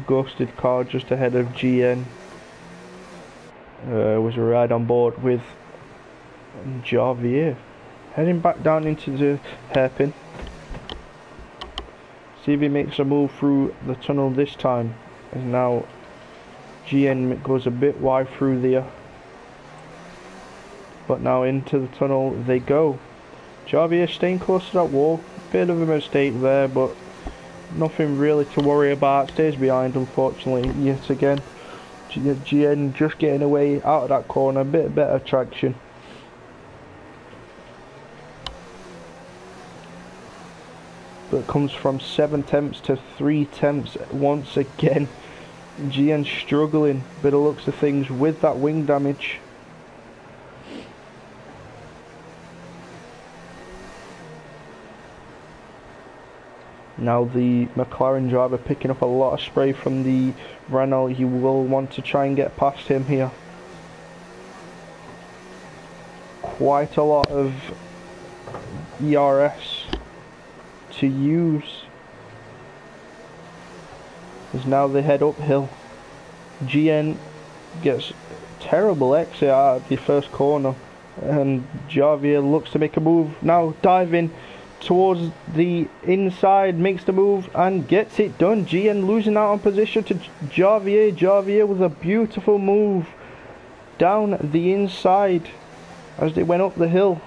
ghosted car just ahead of GN. Was a ride on board with Javier. Heading back down into the hairpin. See if he makes a move through the tunnel this time. As now GN goes a bit wide through there. But now into the tunnel they go. Javier staying close to that wall. Bit of a mistake there, but nothing really to worry about. Stays behind, unfortunately, yet again. GN just getting away out of that corner. A bit better traction. but comes from 7 tenths to 3 tenths once again. GN struggling, but it looks of things with that wing damage. Now the McLaren driver picking up a lot of spray from the Renault. He will want to try and get past him here. Quite a lot of ERS to use. As now they head uphill. GN gets terrible exit out of the first corner, and Javier looks to make a move. Now diving towards the inside, makes the move and gets it done. GN losing out on position to Javier. Javier with a beautiful move down the inside as they went up the hill.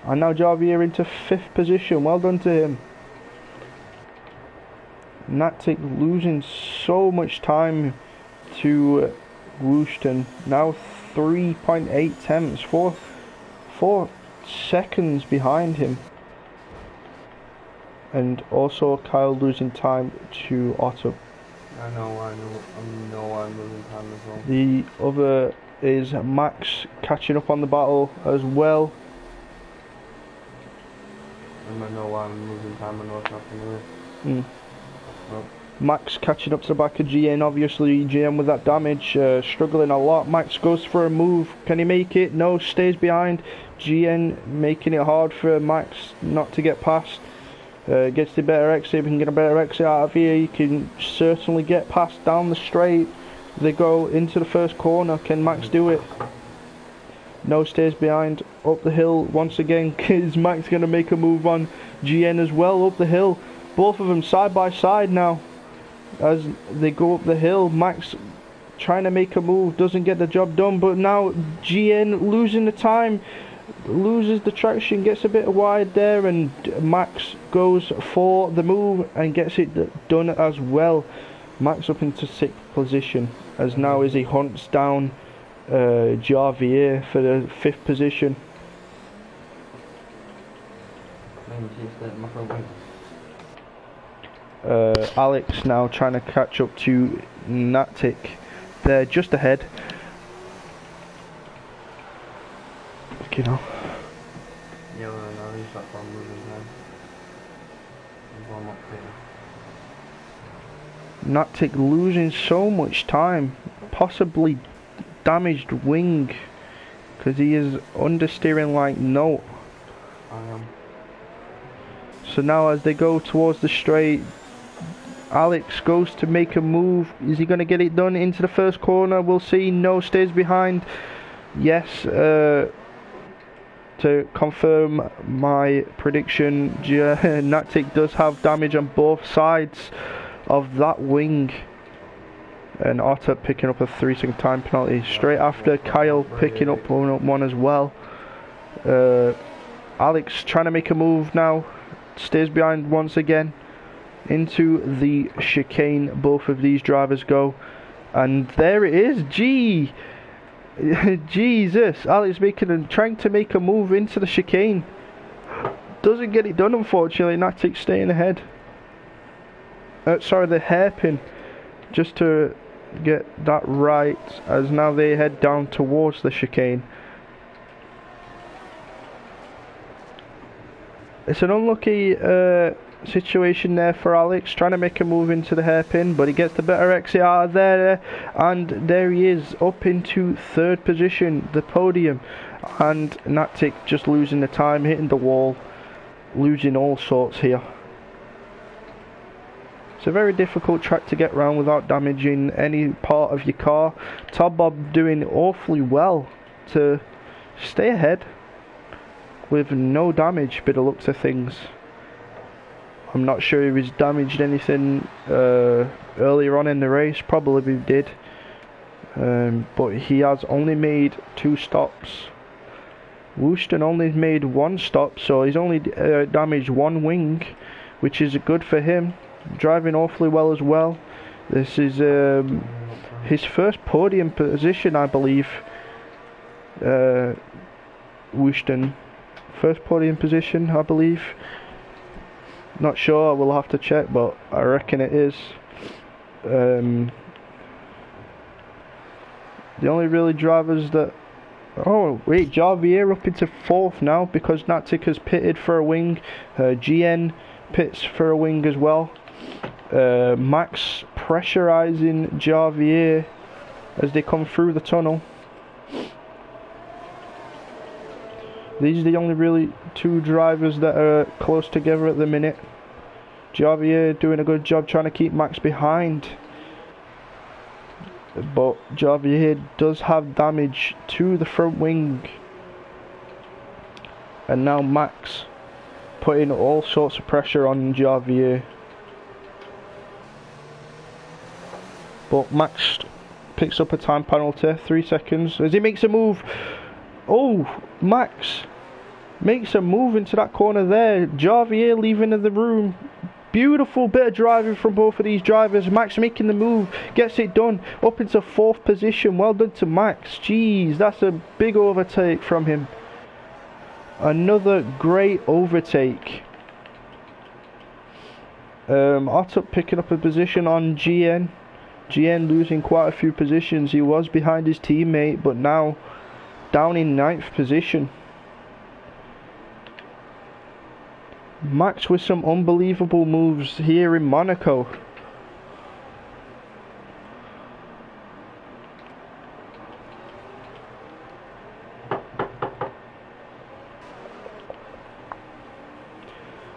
And now Javier into 5th position. Well done to him. Natic losing so much time to Wooston. Now 3.8 tenths, 4 seconds behind him. And also Kyle losing time to Otto. I know I'm losing time as well. The other is Max catching up on the battle as well. I know why I'm losing time. I know what's happening. Well. Max catching up to the back of GN. Obviously GN with that damage, struggling a lot. Max goes for a move. Can he make it? No, stays behind. GN making it hard for Max not to get past. Gets the better exit. If he can get a better exit out of here, he can certainly get past down the straight. They go into the first corner. Can Max do it? No, stays behind. Up the hill once again. Is Max going to make a move on GN as well? Up the hill. Both of them side by side now. As they go up the hill, Max trying to make a move, doesn't get the job done, but now GN losing the time, loses the traction, gets a bit wide there, and Max goes for the move and gets it done as well. Max up into 6th position, as now as he hunts down Javier for the 5th position. Alex now trying to catch up to Natic. They're just ahead. You know. Yeah, well, no, he's back on moving now. Natic losing so much time, possibly damaged wing, because he is understeering like no. I am. So now as they go towards the straight, Alex goes to make a move. Is he going to get it done into the first corner? We'll see. No, stays behind. Yes, to confirm my prediction, Natic does have damage on both sides of that wing. And Otto picking up a 3-second time penalty. Straight after Kyle picking up one as well. Alex trying to make a move now. Stays behind once again. Into the chicane both of these drivers go, and there it is. Jesus, Alex trying to make a move into the chicane, doesn't get it done unfortunately. Natic staying ahead. Sorry, the hairpin, just to get that right, as now they head down towards the chicane. It's an unlucky situation there for Alex, trying to make a move into the hairpin, but he gets the better exit out of there, and there he is up into 3rd position, the podium. And Natic just losing the time, hitting the wall, losing all sorts here. It's a very difficult track to get round without damaging any part of your car. Todd Bob doing awfully well to stay ahead with no damage by the looks of things. I'm not sure if he's damaged anything earlier on in the race, probably he did. But he has only made 2 stops. Wooston only made 1 stop, so he's only damaged 1 wing, which is good for him. Driving awfully well as well. This is his first podium position, I believe. Wooston first podium position, I believe. Not sure, we'll have to check, but I reckon it is. The only really drivers that... Oh wait, Javier up into 4th now because Natic has pitted for a wing. GN pits for a wing as well. Max pressurising Javier as they come through the tunnel. These are the only really 2 drivers that are close together at the minute. Javier doing a good job trying to keep Max behind. But Javier does have damage to the front wing. And now Max putting all sorts of pressure on Javier. But Max picks up a time penalty, 3 seconds, as he makes a move. Oh, Max makes a move into that corner there. Javier leaving the room. Beautiful bit of driving from both of these drivers. Max making the move, gets it done, up into 4th position. Well done to Max. Jeez, that's a big overtake from him. Another great overtake. Otto picking up a position on GN. GN losing quite a few positions. He was behind his teammate, but now down in 9th position. Max with some unbelievable moves here in Monaco.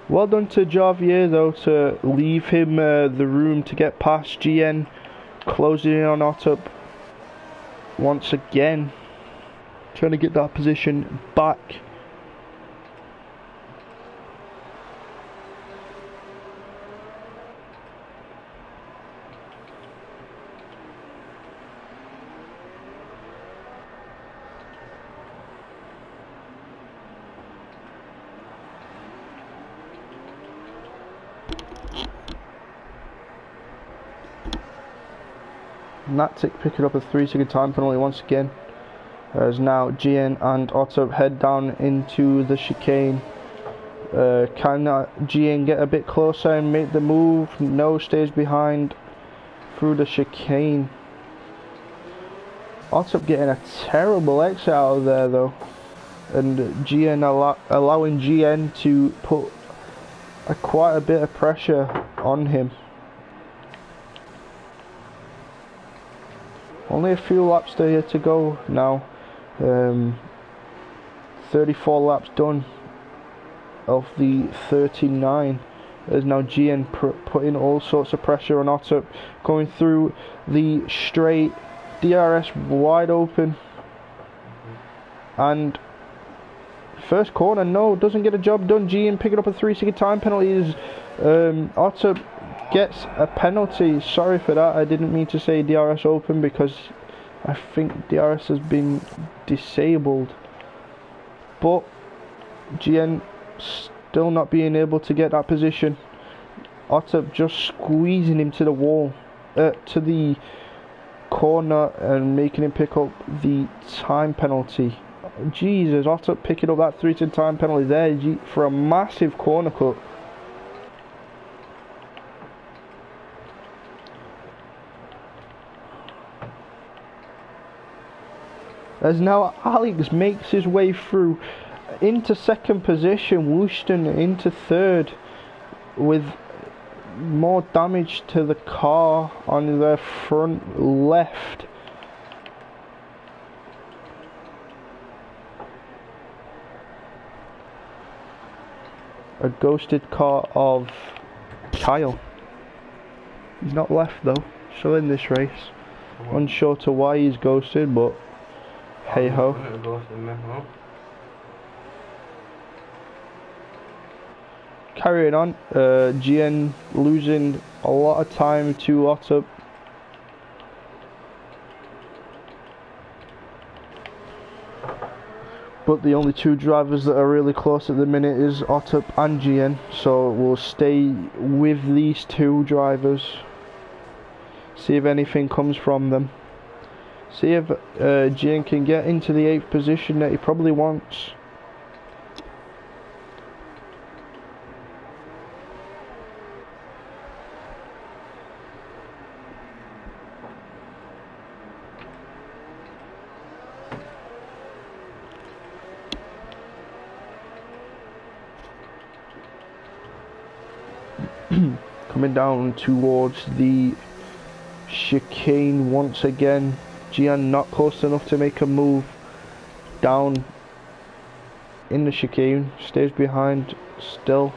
Well done to Javier though to leave him the room to get past GN, closing in on Otto once again, trying to get that position back. Natic picking up a 3-second time penalty once again, as now GN and Otto head down into the chicane. Can GN get a bit closer and make the move? No, stays behind through the chicane. Otto getting a terrible exit out of there though, and GN allowing GN to put quite a bit of pressure on him. Only a few laps there to go now. 34 laps done of the 39. As now GN putting all sorts of pressure on Otto, going through the straight. DRS wide open. And first corner, no, doesn't get a job done. GN picking up a 3-second time penalty as Otto gets a penalty. Sorry for that, I didn't mean to say DRS open because I think DRS has been disabled. But GN still not being able to get that position. Otto just squeezing him to the wall, to the corner, and making him pick up the time penalty. Jesus, Otto picking up that 3-second time penalty there for a massive corner cut. As now Alex makes his way through into 2nd position, Wooston into 3rd with more damage to the car on the front left. A ghosted car of Kyle. He's not left though, still in this race. Unsure to why he's ghosted, but hey ho. Carrying on, GN losing a lot of time to Otto. But the only 2 drivers that are really close at the minute is Otto and GN, so we'll stay with these 2 drivers. See if anything comes from them. See if GN can get into the 8th position that he probably wants. Coming down towards the chicane once again. Gian not close enough to make a move down in the chicane. Stays behind still.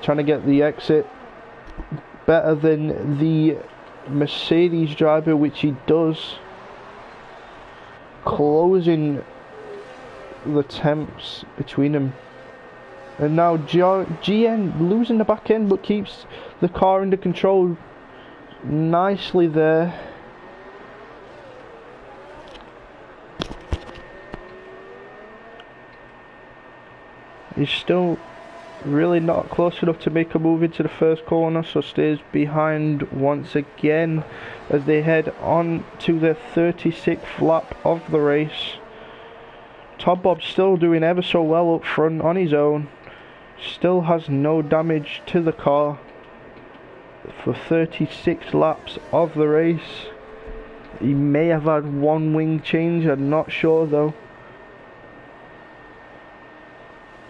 Trying to get the exit better than the Mercedes driver, which he does. Closing the temps between them. And now GN losing the back end, but keeps the car under control nicely there. He's still really not close enough to make a move into the first corner, so stays behind once again as they head on to the 36th lap of the race. Top Bob still doing ever so well up front on his own. Still has no damage to the car for 36 laps of the race. He may have had one wing change, I'm not sure though.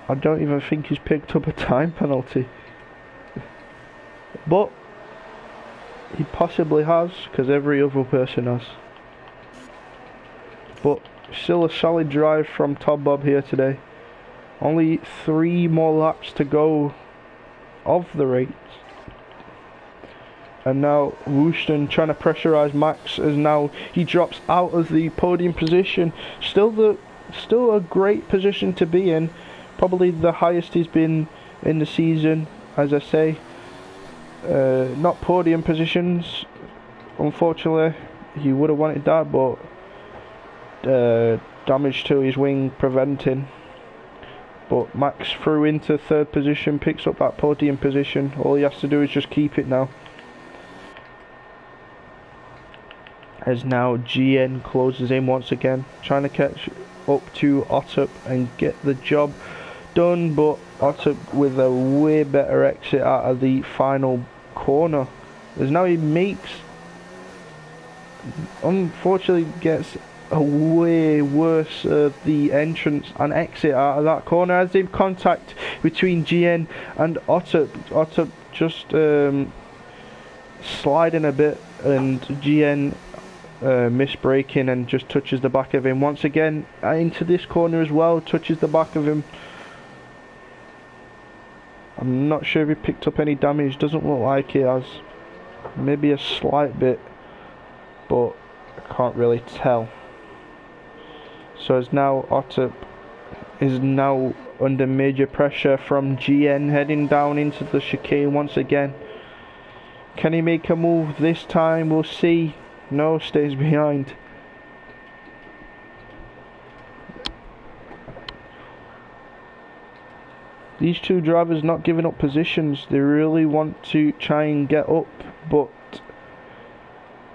I don't even think he's picked up a time penalty. But he possibly has, because every other person has. But still a solid drive from Top Bob here today. Only 3 more laps to go of the race. And now Wooston trying to pressurise Max as now he drops out of the podium position. Still a great position to be in. Probably the highest he's been in the season, as I say. Not podium positions, unfortunately. He would have wanted that, but damage to his wing preventing. But Max through into 3rd position, picks up that podium position. All he has to do is just keep it now. As now GN closes in once again, trying to catch up to Otto and get the job done, but Otto with a way better exit out of the final corner. As now he makes, unfortunately gets a way worse the entrance and exit out of that corner as they've contact between GN and Otto. Otto just sliding a bit and GN misbraking and just touches the back of him once again into this corner as well, touches the back of him. I'm not sure if he picked up any damage, doesn't look like he has. Maybe a slight bit, but I can't really tell. So as now Otto is now under major pressure from GN heading down into the chicane once again. Can he make a move this time? We'll see. No, stays behind. These two drivers not giving up positions. They really want to try and get up, but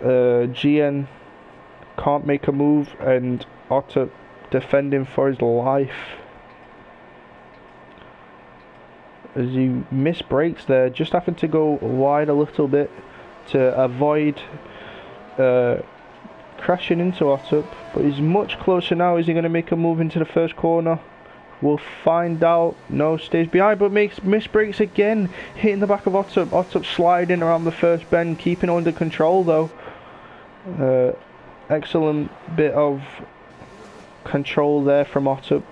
GN can't make a move and Otto defending for his life. As he misbrakes there, just having to go wide a little bit to avoid crashing into Otto, but he's much closer now. Is he going to make a move into the first corner? We'll find out. No, stays behind, but makes misbrakes again, hitting the back of Otto. Otto sliding around the first bend, keeping under control though. Excellent bit of control there from Otto.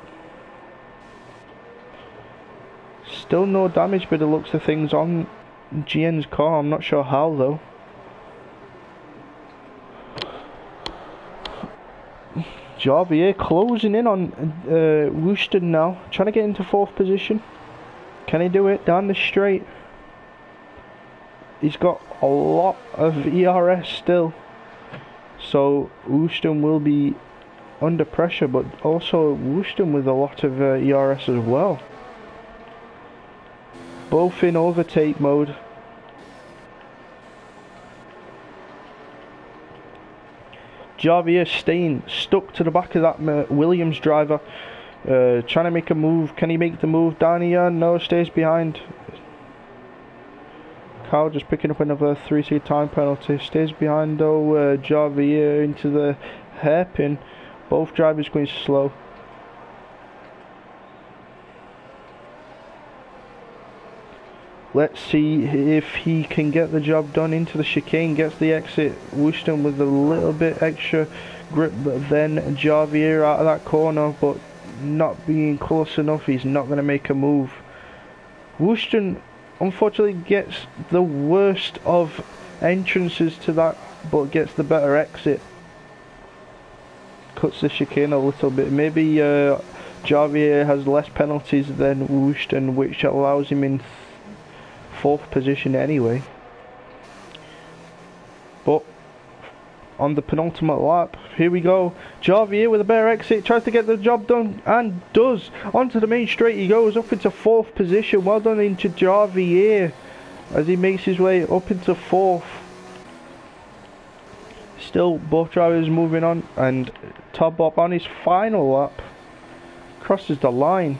Still no damage by the looks of things on GN's car. I'm not sure how though. Javier closing in on Wooston now, trying to get into 4th position. Can he do it down the straight? He's got a lot of ERS still, so Wooston will be under pressure, but also Wooston with a lot of ERS as well. Both in overtake mode. Javier staying stuck to the back of that Williams driver, trying to make a move. Can he make the move down here? No, stays behind. Carl just picking up another 3-second time penalty. Stays behind though. Javier into the hairpin. Both drivers going slow. let's see if he can get the job done into the chicane, gets the exit. Wooston with a little bit extra grip, but then Javier out of that corner, but not being close enough. He's not going to make a move. Wooston unfortunately gets the worst of entrances to that, but gets the better exit. Cuts the chicane a little bit. Maybe Javier has less penalties than Wooston, which allows him in 4th position anyway. But on the penultimate lap, here we go. Javier with a better exit, tries to get the job done, and does. Onto the main straight he goes, up into 4th position. Well done into Javier as he makes his way up into 4th. Still both drivers moving on, and Todd Bob on his final lap crosses the line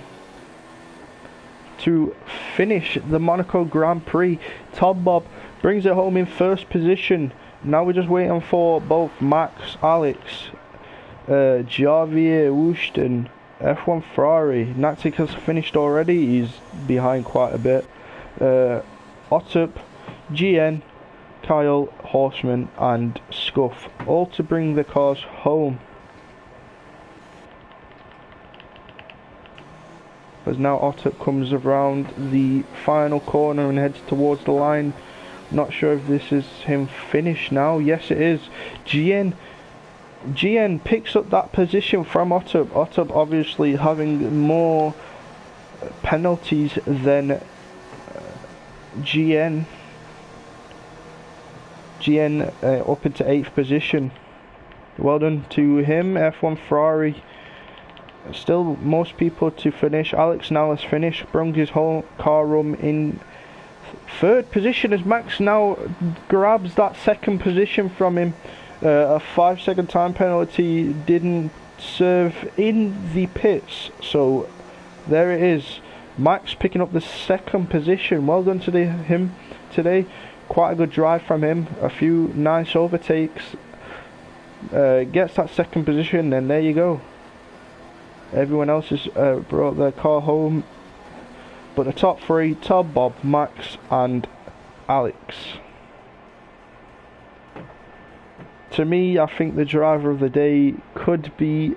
to finish the Monaco Grand Prix. Todd Bob brings it home in 1st position. Now we're just waiting for both Max, Alex, Javier, Wooston, F1 Ferrari. Natic has finished already, he's behind quite a bit. Otup, GN, Kyle, Horseman and Scuff, all to bring the cars home. As now Otup comes around the final corner and heads towards the line. Not sure if this is him finished now. Yes it is. GN picks up that position from Otup. Otup obviously having more penalties than GN. Up into 8th position. Well done to him. F1 Ferrari. Still most people to finish. Alex now has finished. Brung his whole car room in 3rd position as Max now grabs that 2nd position from him. A 5-second time penalty didn't serve in the pits, so there it is. Max picking up the 2nd position. Well done to him today. Quite a good drive from him. A few nice overtakes. Gets that 2nd position, and there you go. Everyone else has brought their car home. But the top 3, Todd, Bob, Max and Alex. To me, I think the driver of the day could be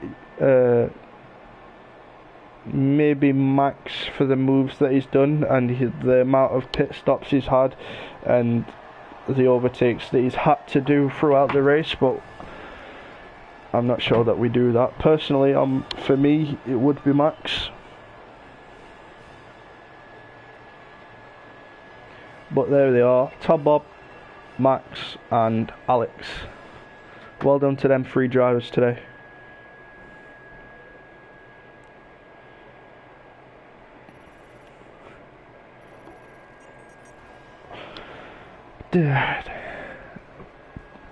maybe Max for the moves that he's done and the amount of pit stops he's had and the overtakes that he's had to do throughout the race, but I'm not sure that we do that. Personally, for me, it would be Max. But there they are, Todd, Bob, Max and Alex. Well done to them 3 drivers today.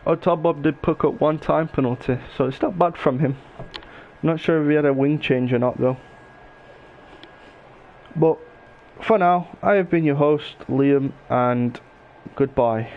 Oh, Todd Bob did pick up 1 time penalty, so it's not bad from him. Not sure if he had a wing change or not though. But for now, I have been your host, Liam, and goodbye.